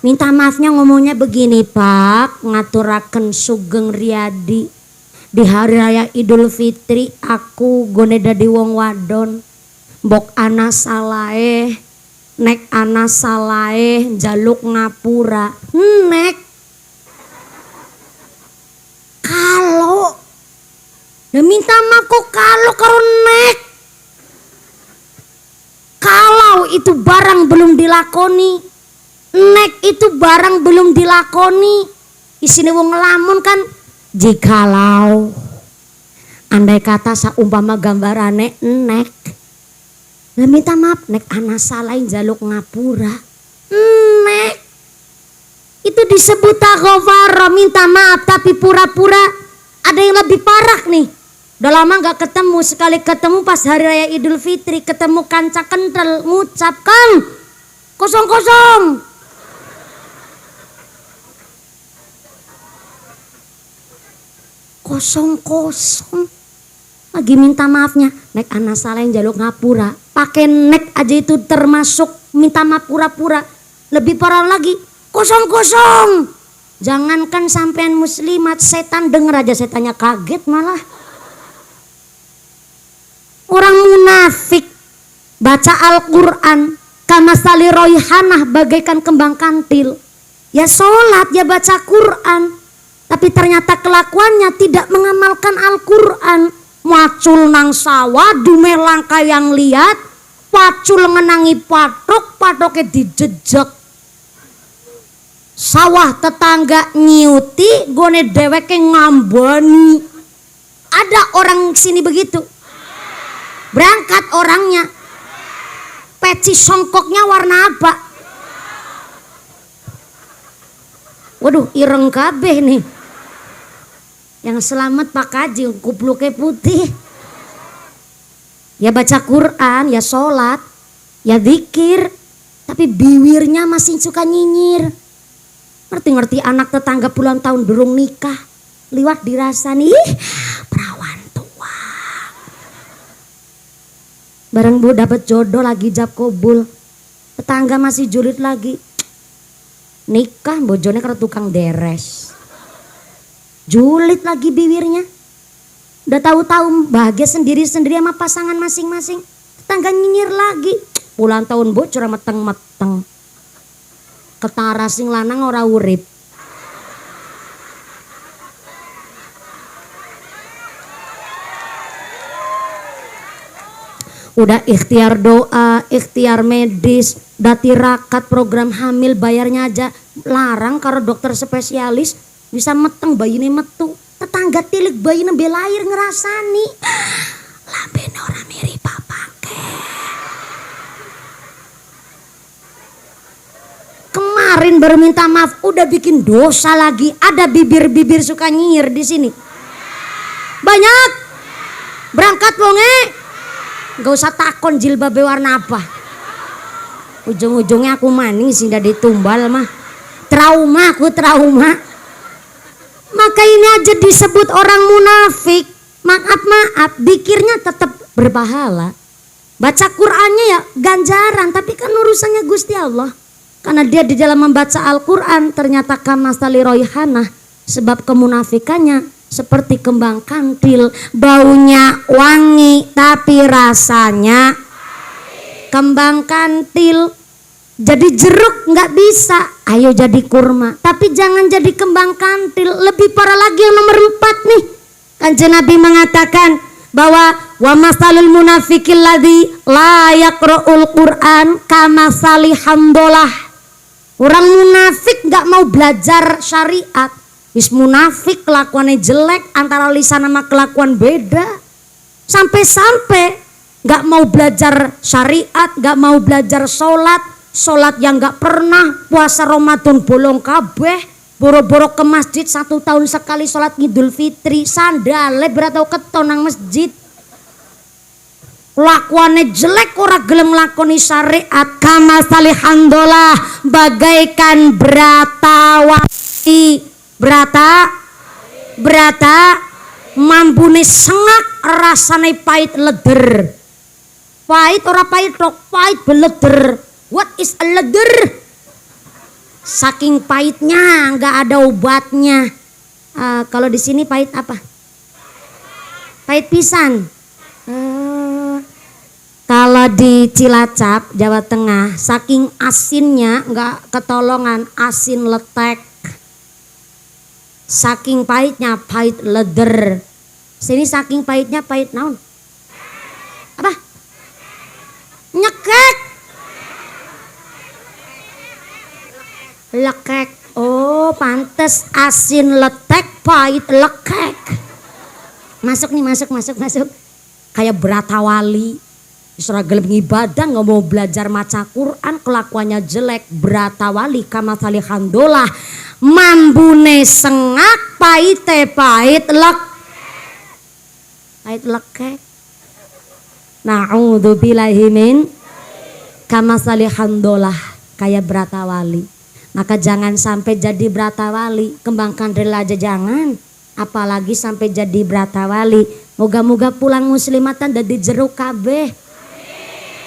Minta maafnya ngomongnya begini, Pak, ngaturaken Sugeng Riyadi. Di hari raya Idul Fitri aku gone dadi wong wadon. Mbok ana salae, nek ana salae njaluk ngapura. Nek kalau minta maaf kok kalau karo nek. Kalau itu barang belum dilakoni, nek itu barang belum dilakoni. Isine wong ngelamun kan, jikalau andai kata saumpama gambarane nek. Lah minta maaf nek ana salah njaluk ngapura. Nek itu disebut taghfar, minta maaf tapi pura-pura. Ada yang lebih parah nih. Udah lama gak ketemu, sekali ketemu pas hari raya Idul Fitri, ketemu kanca kental, ngucapkan kosong. Lagi minta maafnya, nek ana salah njaluk ngapura. Pakai nek aja itu termasuk minta maaf pura-pura. Lebih parah lagi, kosong. Jangankan sampean muslimat, setan denger aja setannya kaget malah. Orang munafik baca Al-Quran kamasali royhanah bagaikan kembang kantil. Ya sholat, ya baca Quran, tapi ternyata kelakuannya tidak mengamalkan Al-Quran. Macul nang sawah dume langkah yang lihat, pacul ngenangi patoknya dijejak. Sawah tetangga nyiuti, gone deweke ngambani. Ada orang sini begitu. Berangkat orangnya, peci songkoknya warna apa? Waduh, ireng kabeh nih. Yang selamat Pak Kaji, kupluknya putih. Ya baca Quran, ya sholat, ya zikir, tapi bibirnya masih suka nyinyir. Ngerti anak tetangga puluhan tahun durung nikah, liwat dirasani, perawan tua. Bareng bu dapat jodoh lagi jab kobul, tetangga masih julid lagi. Nikah bojone karo tukang deres. Julid lagi bibirnya. Udah tahu-tahu bahagia sendiri sama pasangan masing-masing. Tetangga nyinyir lagi. Puluhan tahun bocor meteng-meteng. Ketara sing lanang ora urip. Udah ikhtiar doa, ikhtiar medis, udah tirakat program hamil bayarnya aja larang karo dokter spesialis, bisa meteng bayine metu. Tetangga tilik bayine belair ngerasani. Lambene ora mirip papake. Kemarin baru minta maaf, udah bikin dosa lagi. Ada bibir-bibir suka nyinyir di sini. Banyak. Berangkat wonge. Gak usah takon jilbabe warna apa. Ujung-ujungnya aku maning sih udah ditumbal mah. Trauma. Maka ini aja disebut orang munafik. Maaf, dikirnya tetap berpahala. Baca Qur'annya ya ganjaran, tapi kan urusannya Gusti Allah. Karena dia di dalam membaca Al-Quran ternyata kamasali royhanah. Sebab kemunafikannya seperti kembang kantil, baunya wangi tapi rasanya kembang kantil. Jadi jeruk nggak bisa, ayo jadi kurma, tapi jangan jadi kembang kantil. Lebih parah lagi yang nomor 4 nih, Kanjeng Nabi mengatakan bahwa wa masalul munafiqil ladzi la yaqra'ul Qur'an kamasali hamdolah. Orang munafik nggak mau belajar syariat, wis munafik kelakuannya jelek, antara lisan sama kelakuan beda. Sampai-sampai nggak mau belajar syariat, nggak mau belajar sholat yang nggak pernah, puasa Ramadan bolong kabeh, boro-boro ke masjid 1 tahun sekali sholat Idul Fitri, sandale beratau keton nang masjid. Lakuannya jelek, ora gelem lakoni syariat. Kama salihandolah, bagaikan berata mambune sengak, rasane pahit leder. Pahit ora pahit tok, pahit beleder. What is a leder? Saking pahitnya nggak ada obatnya. Kalau di sini pahit apa? Pahit pisan. Kalau di Cilacap, Jawa Tengah, saking asinnya nggak ketolongan, asin letek. Saking pahitnya, pahit leder. Sini saking pahitnya, pahit naon? Apa? Nyekek. Lekek. Oh, pantes asin letek, pahit lekek. Masuk nih, masuk. Kayak Bratawali. Isra gelem ngibadah, nggak mau belajar maca Quran, kelakuannya jelek. Bratawali kama salihandolah, mambune sengak, pahit lekek. Na'udzubillahi min kama salihandolah, kayak Bratawali. Maka jangan sampai jadi Bratawali, kembangkan rela aja jangan, apalagi sampai jadi Bratawali. Moga-moga pulang muslimatan dadi jeruk kabeh.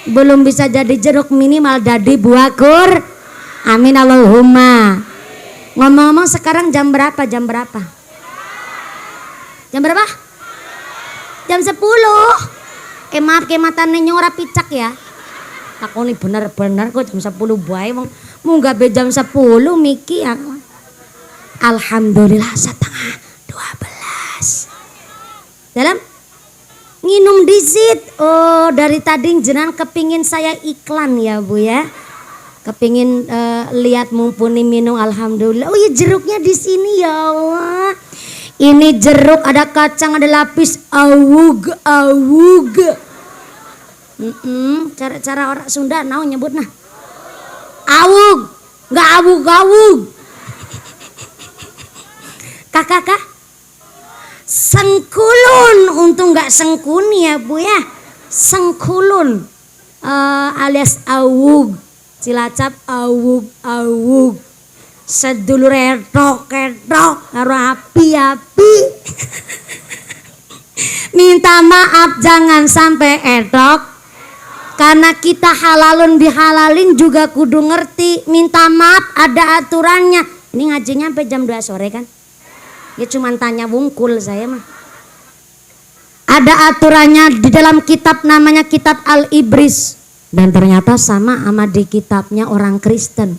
Belum bisa jadi jeruk, minimal jadi buah kur. Amin Allahumma. Ngomong-ngomong sekarang jam berapa? Jam berapa? Jam 10. Maaf matane nyora picak ya. Takoni bener-bener kok jam 10 bae wong munggah be jam 10 miki ya. Alhamdulillah setengah 12. Dalam nginum disit. Oh, dari tadi jenengan kepingin saya iklan ya Bu ya. Kepingin lihat mumpuni minum, alhamdulillah. Oh iya, jeruknya di sini ya Allah. Ini jeruk, ada kacang, ada lapis, awug. Cara orang Sunda naon nyebut nah. Awug, nggak awug. Kakak. Sengkulun, untung nggak sengkuni ya Bu ya. Sengkulun alias awug. Cilacap awug. Sedulur etok karo api. Minta maaf jangan sampai etok, karena kita halalun bihalalin juga kudu ngerti. Minta maaf ada aturannya. Ini ngajinya sampai jam 2 sore kan? Ya cuman tanya wungkul saya mah. Ada aturannya di dalam kitab, namanya kitab Al-Ibris. Dan ternyata sama di kitabnya orang Kristen.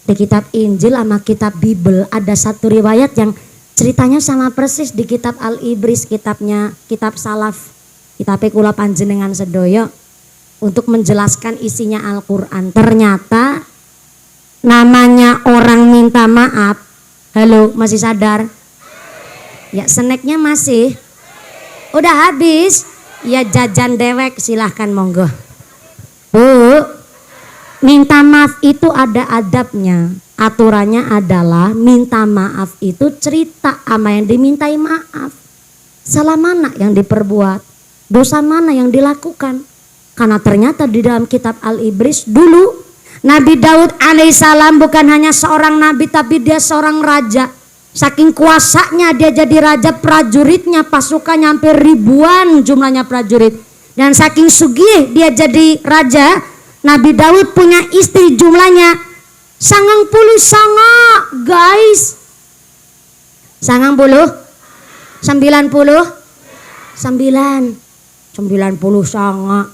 Di kitab Injil sama kitab Bible ada satu riwayat yang ceritanya sama persis di kitab Al-Ibris, kitab salaf. Kitabnya kula panjenengan sedoyo untuk menjelaskan isinya Al-Quran. Ternyata namanya orang minta maaf. Halo, masih sadar? Ya, snacknya masih. Udah habis. Ya jajan dewek, silahkan monggo. Bu, minta maaf itu ada adabnya. Aturannya adalah minta maaf itu cerita sama yang dimintai maaf. Salah mana yang diperbuat, dosa mana yang dilakukan. Karena ternyata di dalam kitab Al-Ibris dulu Nabi Daud alaihissalam bukan hanya seorang nabi, tapi dia seorang raja. Saking kuasanya dia jadi raja, prajuritnya pasukannya hampir ribuan jumlahnya prajurit. Dan saking sugih dia jadi raja, Nabi Daud punya istri jumlahnya 90 guys. 90 sanga.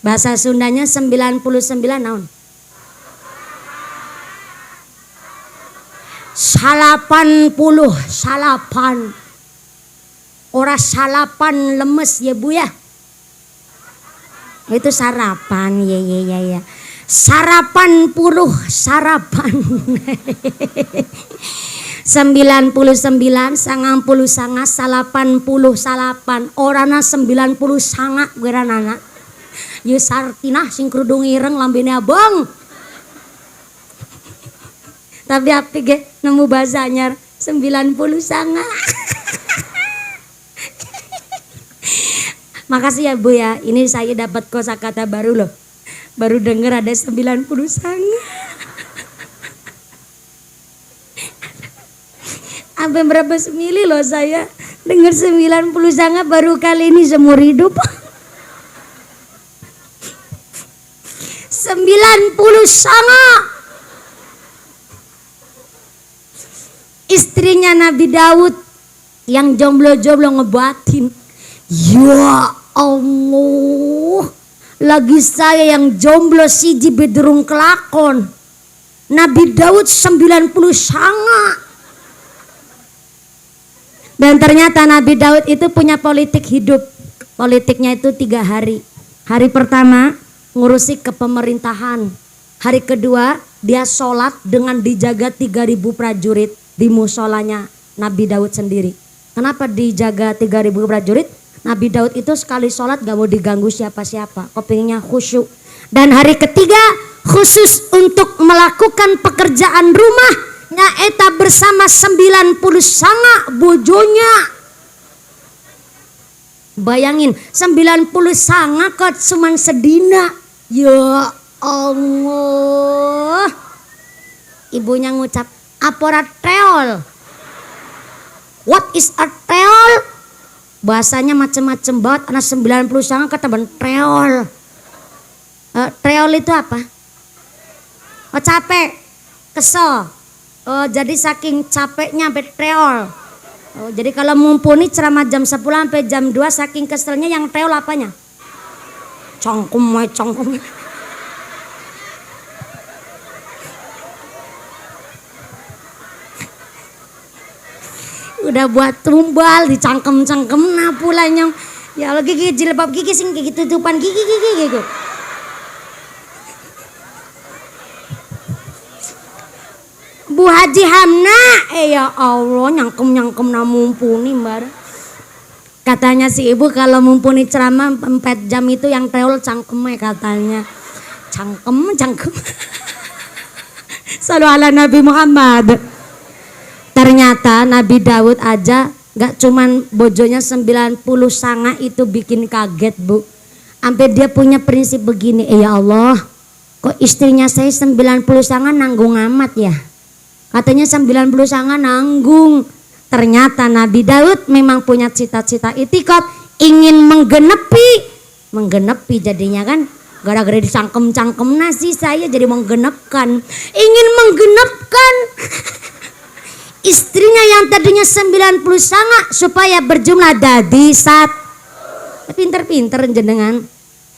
Bahasa Sundanya 99 naon? 80 salapan. Ora salapan lemes ya Bu ya. Itu sarapan ya. Sarapan puluh sarapan. 99 sangang puluh sanga salapan puluh salapan orana 90 sanga geranana. Ye sartinah sing kerudung ireng lambene abang. Tapi api ge nemu bahasa anyar 90 sanga. Makasih ya Bu ya. Ini saya dapat kosakata baru loh. Baru denger ada 90 sanga. Sampai berapa semili loh saya denger 90 sanga baru kali ini seumur hidup. 90 sanga. Istrinya Nabi Daud yang jomblo-jomblo ngebatin. Ya Allah, lagi saya yang jomblo siji bedurung kelakon. Nabi Daud 90 sanga. Dan ternyata Nabi Daud itu punya politik hidup. Politiknya itu 3 hari. Hari pertama ngurusi kepemerintahan. Hari kedua dia sholat dengan dijaga 3.000 prajurit di musolanya Nabi Daud sendiri. Kenapa dijaga 3.000 prajurit? Nabi Daud itu sekali sholat gak mau diganggu siapa-siapa. Kepinginnya khusyuk. Dan hari ketiga khusus untuk melakukan pekerjaan rumah nyaeta bersama 90 sanga bojonya. Bayangin 90 sanga kok cuman sedina. Ya Allah. Ibunya ngucap apora treol. What is a treol? Bahasanya macem-macem banget. Anak 90 sanga kata ben treol. Treol itu apa? Oh capek, kesel. Oh, jadi saking capeknya sampai treol. Oh, jadi kalau mumpuni ceramah jam 10 sampai jam 2 saking keselnya yang treol apanya? Congkum. Udah buat tumbal dicangkem-cangkem nah pulanya. Ya Allah gigi jilbab gigi sing gigi tutupan gigi gitu. Bu Haji Hamna, ya Allah nyangkem na mumpuni mbak. Katanya si ibu kalau mumpuni ceramah 4 jam itu yang treol cangkemnya katanya. Cangkem. Salu ala Nabi Muhammad. Ternyata Nabi Daud aja gak cuman bojonya 90 sanga itu bikin kaget Bu. Sampai dia punya prinsip begini, ya Allah kok istrinya saya 90 sanga nanggung amat ya. Katanya 90 sanga nanggung. Ternyata Nabi Daud memang punya cita-cita itikad ingin menggenepi jadinya kan. Gara-gara dicangkem-cangkem nasi saya jadi menggenepkan. Ingin menggenepkan istrinya yang tadinya 90 sanga supaya berjumlah dadi pinter-pinter jenengan.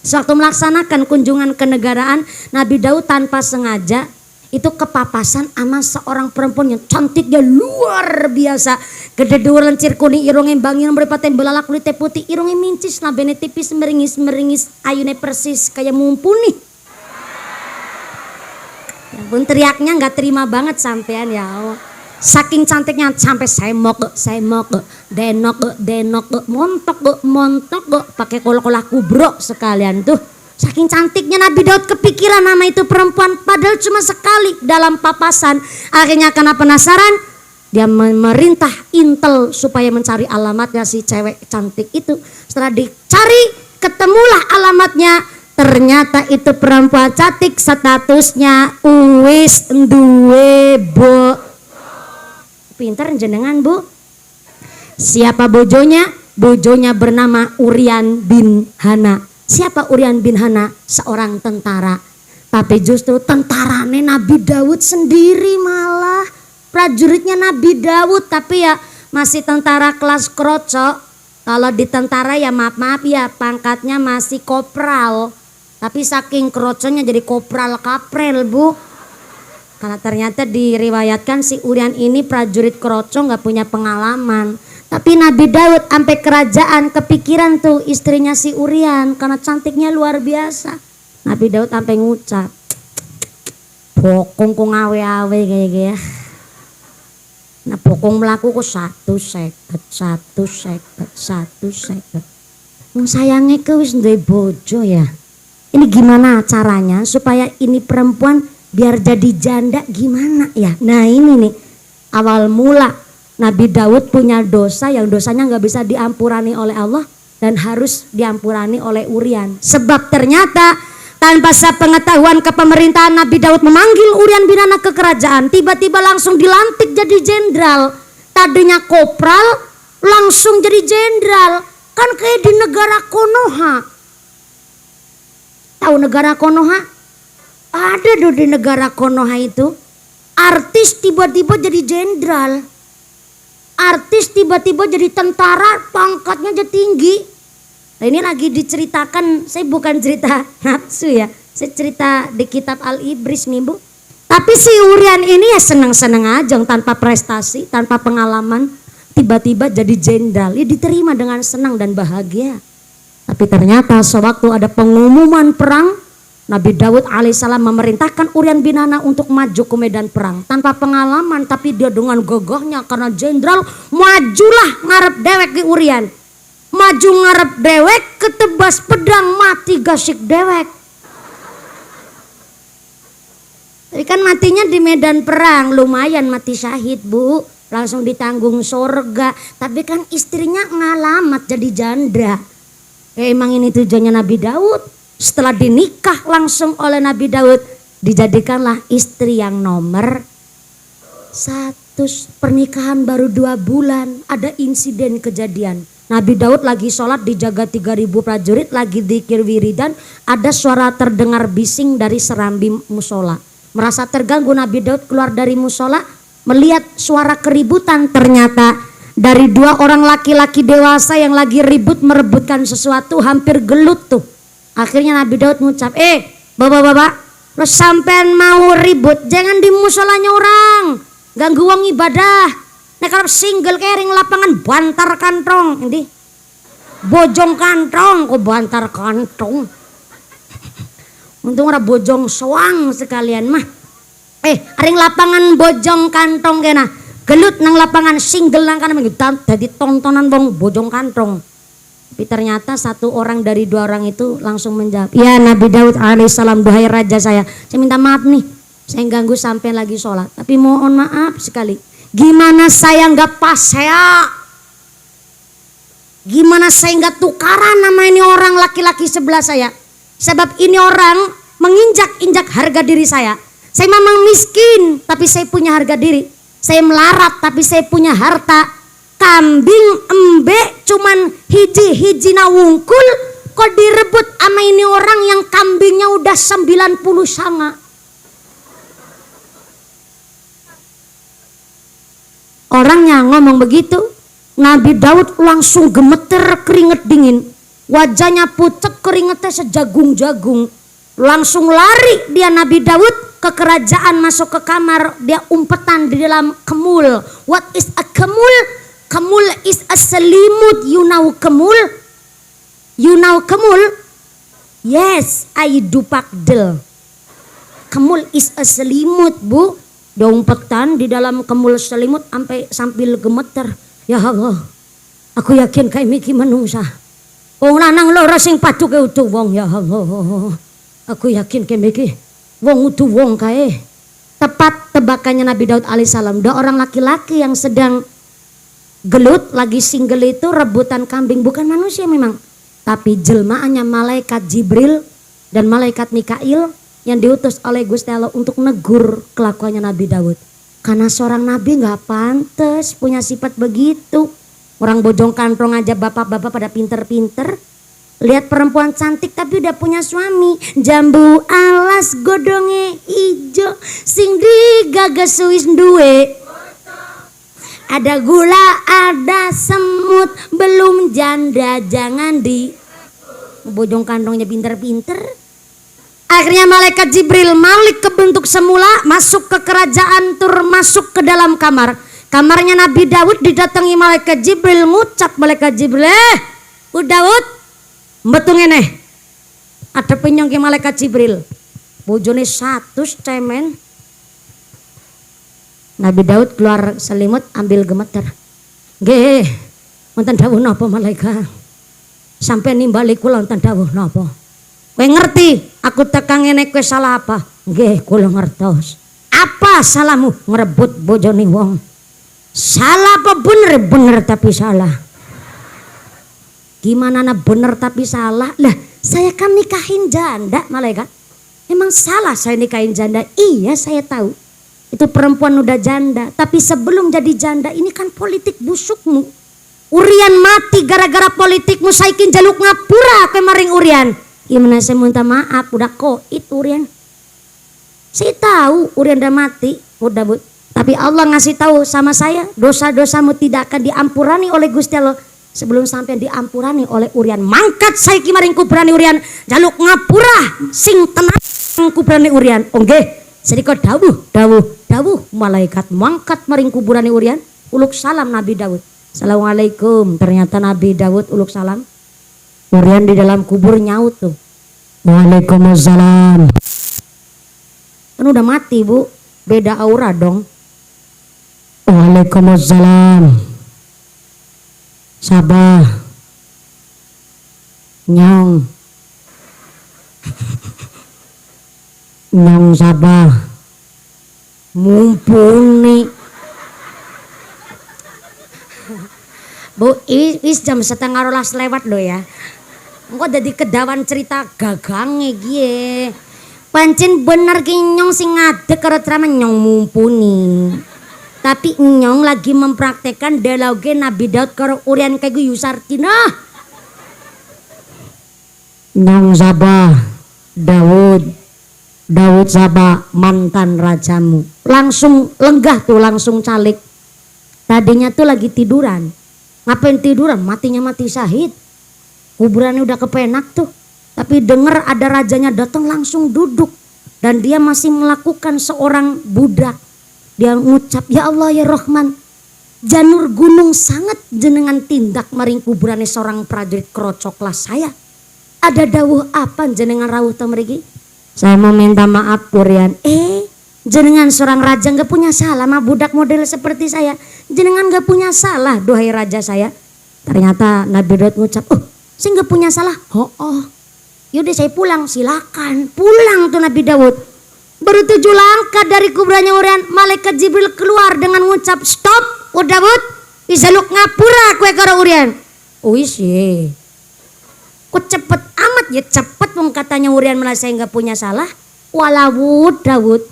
Sewaktu melaksanakan kunjungan kenegaraan Nabi Daud tanpa sengaja itu kepapasan sama seorang perempuan yang cantiknya luar biasa. Gede dua lencir kuning irungnya bangin meripaten belalak kulit putih irungnya mincis labene tipis meringis ayune persis kayak mumpuni. Ya pun teriaknya nggak terima banget sampean ya Allah. Saking cantiknya sampai semok denok montok pakai kol-kolah kubro sekalian tuh. Saking cantiknya Nabi Daud kepikiran nama itu perempuan padahal cuma sekali dalam papasan. Akhirnya karena penasaran dia memerintah intel supaya mencari alamatnya si cewek cantik itu. Setelah dicari ketemulah alamatnya. Ternyata itu perempuan cantik statusnya uwis duwe bo. Pinter jenengan Bu. Siapa bojonya? Bojonya bernama Urian bin Hana. Siapa Urian bin Hana? Seorang tentara. Tapi justru tentaranya Nabi Daud sendiri malah. Prajuritnya Nabi Daud tapi ya masih tentara kelas kroco. Kalau di tentara ya maaf ya pangkatnya masih kopral. Tapi saking kroconya jadi kopral kaprel Bu. Karena ternyata diriwayatkan si Urian ini prajurit kroco nggak punya pengalaman. Tapi Nabi Daud sampai kerajaan kepikiran tuh istrinya si Urian karena cantiknya luar biasa. Nabi Daud sampai ngucap, bokong ku ngawe-awe kayak gitu. Nah bokong melaku ku 150. Sayangnya ke wis duwe bojo ya. Ini gimana caranya supaya ini perempuan biar jadi janda gimana ya? Nah ini nih awal mula Nabi Daud punya dosa yang dosanya nggak bisa diampurani oleh Allah dan harus diampurani oleh Urian. Sebab ternyata tanpa sepengetahuan kepemerintahan Nabi Daud memanggil Urian bin Hanna ke kerajaan, tiba-tiba langsung dilantik jadi jenderal. Tadinya kopral langsung jadi jenderal, kan kayak di negara Konoha. Tahu negara Konoha? Ada tuh di negara Konoha itu, artis tiba-tiba jadi jenderal, artis tiba-tiba jadi tentara, pangkatnya jadi tinggi. Nah ini lagi diceritakan, saya bukan cerita nafsu ya, saya cerita di kitab Al-Ibris nih Bu. Tapi si Urian ini ya senang-senang aja tanpa prestasi, tanpa pengalaman, tiba-tiba jadi jenderal, ya diterima dengan senang dan bahagia. Tapi ternyata sewaktu ada pengumuman perang, Nabi Daud alaihissalam memerintahkan Urian bin Hanna untuk maju ke medan perang tanpa pengalaman, tapi dia dengan gagahnya karena jenderal majulah ngarep dewek ke Urian. Maju ngarep dewek ketebas pedang mati gasik dewek. Tapi kan matinya di medan perang, lumayan mati syahid Bu, langsung ditanggung surga. Tapi kan istrinya ngalamat jadi janda. Emang ini tujuannya Nabi Daud. Setelah dinikah langsung oleh Nabi Daud, dijadikanlah istri yang nomor 1. Pernikahan baru 2 bulan, ada insiden kejadian. Nabi Daud lagi sholat dijaga 3.000 prajurit, lagi dzikir wiridan, ada suara terdengar bising dari serambi musola. Merasa terganggu Nabi Daud keluar dari musola, melihat suara keributan, ternyata dari 2 orang laki-laki dewasa yang lagi ribut merebutkan sesuatu, hampir gelut tuh. Akhirnya Nabi Daud ngucap, bapak-bapak, lo sampean mau ribut jangan di musolanya orang, ganggu wong ibadah. Nek kalau single kering lapangan bantar kantong, ini bojong kantong, kok bantar kantong. Untung ora bojong soang sekalian mah. Aring lapangan bojong kantong kena, gelut nang lapangan single nang kana dadi tontonan wong bojong kantong. Tapi ternyata 1 orang dari 2 orang itu langsung menjawab, ya Nabi Daud alaihissalam, duhai raja saya minta maaf nih, saya ganggu sampai lagi sholat, tapi mohon maaf sekali, gimana saya nggak pas ya, gimana saya nggak tukaran nama ini orang laki-laki sebelah saya, sebab ini orang menginjak-injak harga diri saya memang miskin tapi saya punya harga diri, saya melarat tapi saya punya harta. Kambing embe cuman hiji-hiji na wungkul, kok direbut sama ini orang yang kambingnya udah 90 sanga. Orangnya ngomong begitu, Nabi Daud langsung gemeter keringet dingin, wajahnya pucet keringetnya sejagung-jagung. Langsung lari dia Nabi Daud ke kerajaan, masuk ke kamar, dia umpetan di dalam kemul. What is a kemul? Kemul is a selimut, you know kemul? You know kemul? Yes, I do pakdel. Kemul is a selimut Bu. Dompetan di dalam kemul selimut sambil gemeter. Ya Allah, aku yakin kayak miki manungsa. Wong lanang loro sing paduke utuh wong, ya Allah. Aku yakin kayak miki wong utuh wong kae. Tepat tebakannya Nabi Daud alaihissalam. 2 orang laki-laki yang sedang gelut lagi single itu rebutan kambing, bukan manusia memang, tapi jelmaannya malaikat Jibril dan malaikat Mikail yang diutus oleh Gusti Allah untuk negur kelakuannya Nabi Daud. Karena seorang nabi nggak pantas punya sifat begitu. Orang bojong kantong aja bapak-bapak pada pinter-pinter, lihat perempuan cantik tapi udah punya suami, jambu alas godonge ijo sing digagas wis duwe. Ada gula, ada semut, belum janda jangan di bojong kantongnya pinter-pinter. Akhirnya malaikat Jibril balik ke bentuk semula, masuk ke kerajaan Tur, masuk ke dalam kamar. Kamarnya Nabi Daud didatangi malaikat Jibril, ngucap malaikat Jibril, Daud, betul ngene. Ada penyong ke malaikat Jibril. Bojone 100 cemen. Nabi Daud keluar selimut, ambil gemeter. Nggih, wonten dawuh napa malaikat? Sampai nimbali kula wonten dawuh napa? Kowe ngerti aku tekan ngene kowe salah apa? Nggih, kula ngertos. Apa salahmu ngerebut bojone wong? Salah apa bener? Bener tapi salah. Gimana bener tapi salah? Lah, saya kan nikahin janda malaikat. Emang salah saya nikahin janda? Iya, saya tahu. Itu perempuan udah janda. Tapi sebelum jadi janda ini kan politik busukmu. Urian mati gara-gara politikmu, saikin jaluk ngapura kemarin Urian. Gimana saya minta maaf, udah koit Urian. Saya tahu Urian udah mati, udah bu. Tapi Allah ngasih tahu sama saya, dosa-dosamu tidak akan diampurani oleh Gusti Allah sebelum sampai diampurani oleh Urian. Mangkat saya kemarin kubrani Urian, jaluk ngapura sing tenang kubrani Urian. Oke, sedikit dawuh malaikat mangkat maring kuburani Urian, uluk salam Nabi Daud. Assalamualaikum. Ternyata Nabi Daud uluk salam. Urian di dalam kubur nyaut tuh. Waalaikumsalam. Kan udah mati bu, beda aura dong. Waalaikumsalam. Sabah. Nyong. Nyong sabah. Mumpuni. Bu, is jam 11:30 lewat loh ya. Engko dadi kedawan cerita gagange gie. Pancen bener ki nyong sing ngadeg karo ceramah nyong mumpuni. Tapi nyong lagi mempraktekkan dialoge Nabi Daud karo Urian kayak gue Yusartina. Nyong sabah Daud sabah mantan rajamu. Langsung lenggah tuh, langsung calik. Tadinya tuh lagi tiduran. Ngapain tiduran? Matinya mati syahid. Kuburannya udah kepenak tuh. Tapi denger ada rajanya datang langsung duduk. Dan dia masih melakukan seorang budak. Dia ngucap, ya Allah ya Rahman, janur gunung sangat jenengan tindak maring kuburannya seorang prajurit krocoklah saya. Ada dawuh apa jenengan rawuh ta mriki? Saya mau minta maaf Urian. Jenengan seorang raja nggak punya salah mah budak model seperti saya. Jenengan nggak punya salah duhai raja saya. Ternyata Nabi Daud ngucap, saya nggak punya salah. Yaudah saya pulang, silakan. Pulang tuh Nabi Daud. Baru 7 langkah dari kuburannya Urian, malaikat Jibril keluar dengan ngucap, stop, Daud, diseluk ngapura kue karo Urian. Wis ye. Kok cepet amat ya, cepet wong katanya Urian malah saya nggak punya salah. Walawud Daud.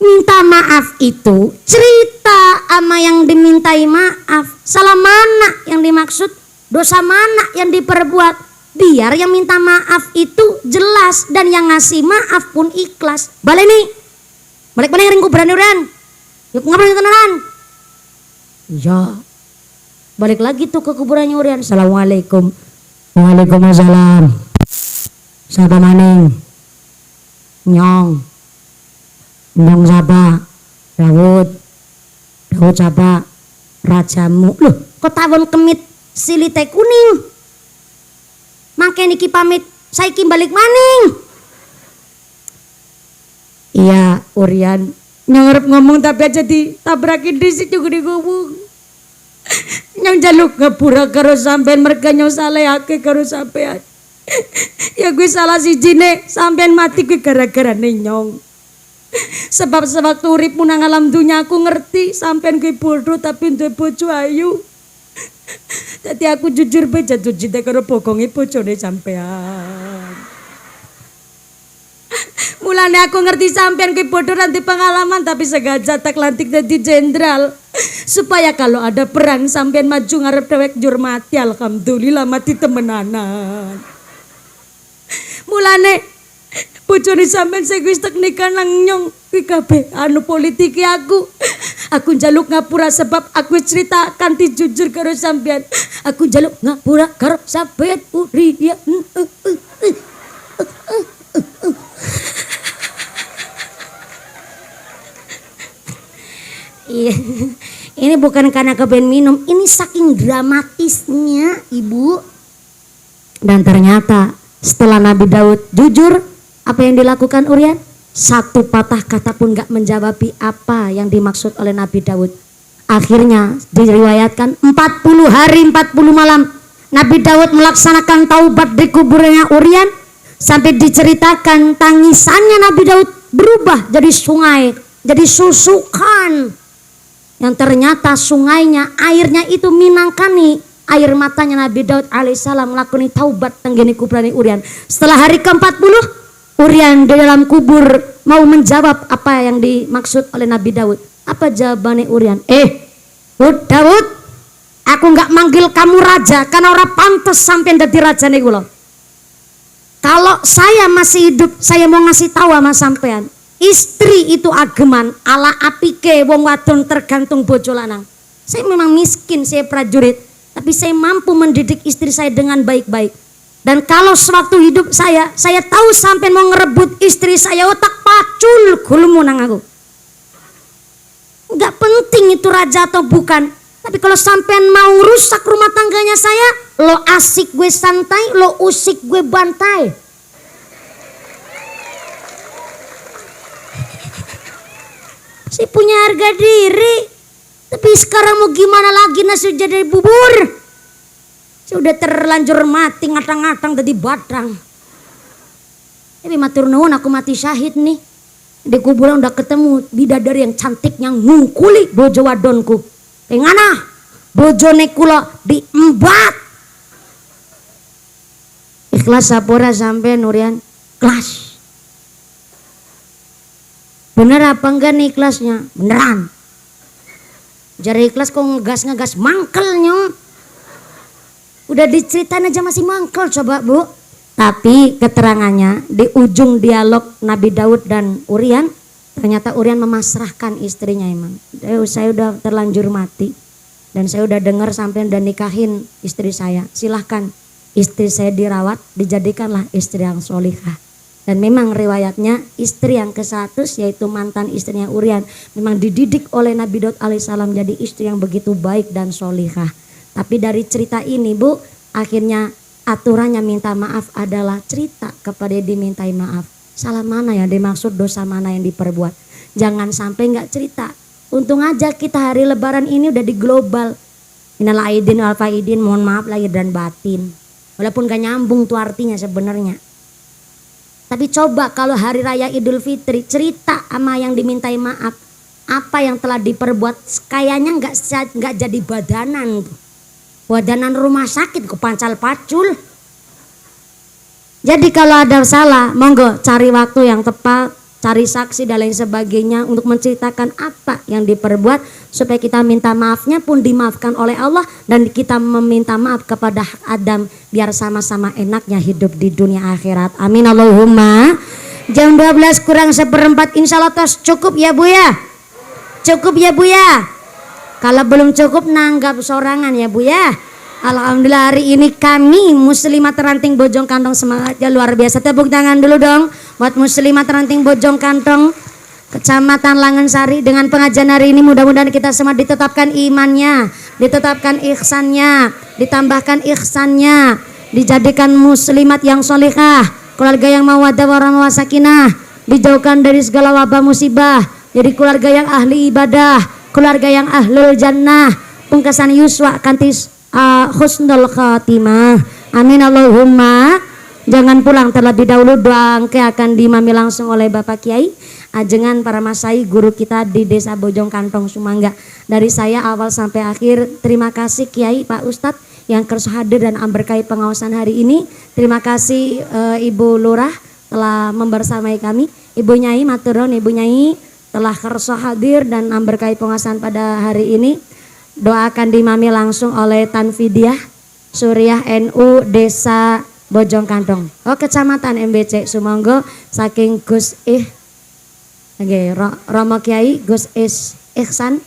Minta maaf itu cerita ama yang dimintai maaf. Salah mana yang dimaksud? Dosa mana yang diperbuat? Biar yang minta maaf itu jelas dan yang ngasih maaf pun ikhlas. Balik nih. Balik mana yang kuburan Urian? Yuk ngapain tenanan? Ya. Balik lagi tuh ke kuburannya Urian. Assalamualaikum. Waalaikumsalam. Siapa maning? Nyong siapa? Daud siapa? Rajamu. Loh, kok tawon kemit silite kuning? Mangke niki pamit saiki balik maning. Iya Urian nyong ngomong tapi aja ditabrakin disik juga digomong. Nyong jaluk ngapura karo sampean mereka nyong salehake karo sampean. Ya gue salah sijine sampean mati gue gara-gara nyong. Sebab sewaktu uripmu nang alam dunya aku ngerti sampean gue bodoh tapi duwe bojo ayu. Jadi aku jujur be jatuh cinta karo bokonge bojone sampean. Mulane aku ngerti sampean gue bodoh nanti pengalaman tapi sengaja tak lantik jadi jenderal. Supaya kalau ada perang sampean maju ngarep dewek jur mati, alhamdulillah mati temenanan. Mulane bojone sampean saya wis tek nikah nang nyong kuwi kabeh anu politiki aku. Aku njaluk ngapura sebab aku cerita kanthi jujur karo sampean. Aku njaluk ngapura karo sampean Urian. Iya. Ini bukan karena keben minum, ini saking dramatisnya Ibu. Dan ternyata setelah Nabi Daud jujur, apa yang dilakukan Urian? Satu patah kata pun gak menjawabi apa yang dimaksud oleh Nabi Daud. Akhirnya diriwayatkan 40 hari 40 malam Nabi Daud melaksanakan taubat di kuburnya Urian. Sampai diceritakan tangisannya Nabi Daud berubah jadi sungai, jadi susukan. Yang ternyata sungainya, airnya itu minangkani air matanya Nabi Daud alaihissalam melakoni taubat tenggini kuburani Urian. Setelah hari ke-40 Urian di dalam kubur mau menjawab apa yang dimaksud oleh Nabi Daud. Apa jawabannya Urian? Daud, aku nggak manggil kamu raja karena orang pantas sampai jadi raja nih gue. Kalau saya masih hidup, saya mau ngasih tahu sama sampean. Istri itu ageman ala apike wong wadon tergantung bojo lanang. Saya memang miskin, saya prajurit, tapi saya mampu mendidik istri saya dengan baik-baik. Dan kalau sewaktu hidup saya tahu sampai mau ngerebut istri saya, otak pacul gulumu nang aku. Enggak penting itu raja atau bukan, tapi kalau sampean mau rusak rumah tangganya saya, lo asik gue santai, lo usik gue bantai. Saya punya harga diri, tapi sekarang mau gimana lagi nasi jadi bubur. Saya udah terlanjur mati ngatang-ngatang tadi badang. Tapi matur nuwun aku mati syahid nih. Di kuburan udah ketemu bidadari yang cantik yang ngungkuli bojo wadonku. Ngana bojone kula diembat. Ikhlas sapora sampai Nurian? Ikhlas. Bener apa enggak nih ikhlasnya? Beneran. Jari ikhlas kok ngegas mangkelnya. Udah diceritain aja masih mangkel coba Bu. Tapi keterangannya di ujung dialog Nabi Daud dan Urian, ternyata Urian memasrahkan istrinya emang. Saya udah terlanjur mati dan saya udah dengar sampai udah nikahin istri saya. Silahkan istri saya dirawat, dijadikanlah istri yang solihah. Dan memang riwayatnya istri yang ke-100 yaitu mantan istrinya Urian memang dididik oleh Nabi Daud alaihissalam jadi istri yang begitu baik dan solihah. Tapi dari cerita ini Bu, akhirnya aturannya minta maaf adalah cerita kepada yang dimintai maaf. Salah mana yang dimaksud, dosa mana yang diperbuat. Jangan sampai nggak cerita. Untung aja kita hari lebaran ini udah di global. Innal aidin wal faidin, mohon maaf lahir dan batin. Walaupun gak nyambung tuh artinya sebenarnya. Tapi coba kalau hari raya Idul Fitri cerita sama yang dimintai maaf. Apa yang telah diperbuat kayaknya nggak jadi badanan tuh. Wadanan rumah sakit ke pancal pacul. Jadi kalau ada salah, monggo cari waktu yang tepat, cari saksi dan lain sebagainya untuk menceritakan apa yang diperbuat supaya kita minta maafnya pun dimaafkan oleh Allah dan kita meminta maaf kepada hak Adam biar sama-sama enaknya hidup di dunia akhirat. Amin Allahumma. Jam 12 kurang 1/4 insya Allah tos cukup ya Bu ya. Cukup ya Bu ya. Kalau belum cukup nanggap sorangan ya Bu ya. Alhamdulillah hari ini kami muslimat ranting bojong kantong semangatnya luar biasa. Tepuk tangan dulu dong buat muslimat ranting bojong kantong Kecamatan Langensari. Dengan pengajian hari ini mudah-mudahan kita semua ditetapkan imannya, ditetapkan ihsannya, ditambahkan ihsannya, dijadikan muslimat yang solihah, keluarga yang mawaddah warahmah sakinah, dijauhkan dari segala wabah musibah, jadi keluarga yang ahli ibadah, keluarga yang ahlul jannah, pungkasan yuswa kantis husnul khatimah. Amin Allahumma. Jangan pulang terlebih dahulu, doa angke akan diimami langsung oleh Bapak Kiai ajengan para masai guru kita di Desa Bojong Kantong Sumangga. Dari saya awal sampai akhir terima kasih Kiai Pak Ustadz yang kerso hadir dan berkahi pengawasan hari ini. Terima kasih Ibu Lurah telah membersamai kami. Ibu Nyai maturun, Ibu Nyai telah kerso hadir dan berkahi pengawasan pada hari ini. Doa akan diimami langsung oleh Tanfidiah Suriah NU Desa Bojong Kantong. Oh, Kecamatan MBC. Sumangga saking Gus nggih, Rama Kiai Gus Ihsan.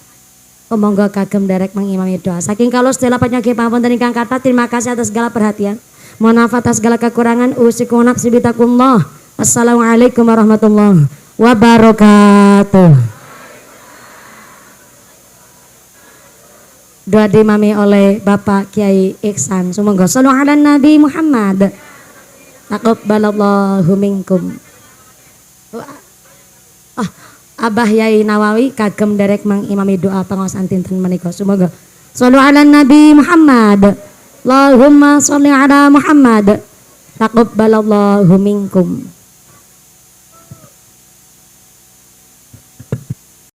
Monggo kagem derek mengimami doa. Saking kalau Stella Panyogi pangapunten ingkang kathah, terima kasih atas segala perhatian. Mohon maaf atas segala kekurangan. Usikum nafsi bitaqullah. Wassalamualaikum warahmatullahi wabarakatuh. Doa dimami oleh Bapak Kiai Ihsan. Sumangga shallu ala Nabi Muhammad. Taqabbalallahu minkum. Abah Yai Nawawi kagem derek mangimami doa pangaosan dinten menika. Sumangga shallu ala Nabi Muhammad. Allahumma shalli ala Muhammad. Taqabbalallahu minkum.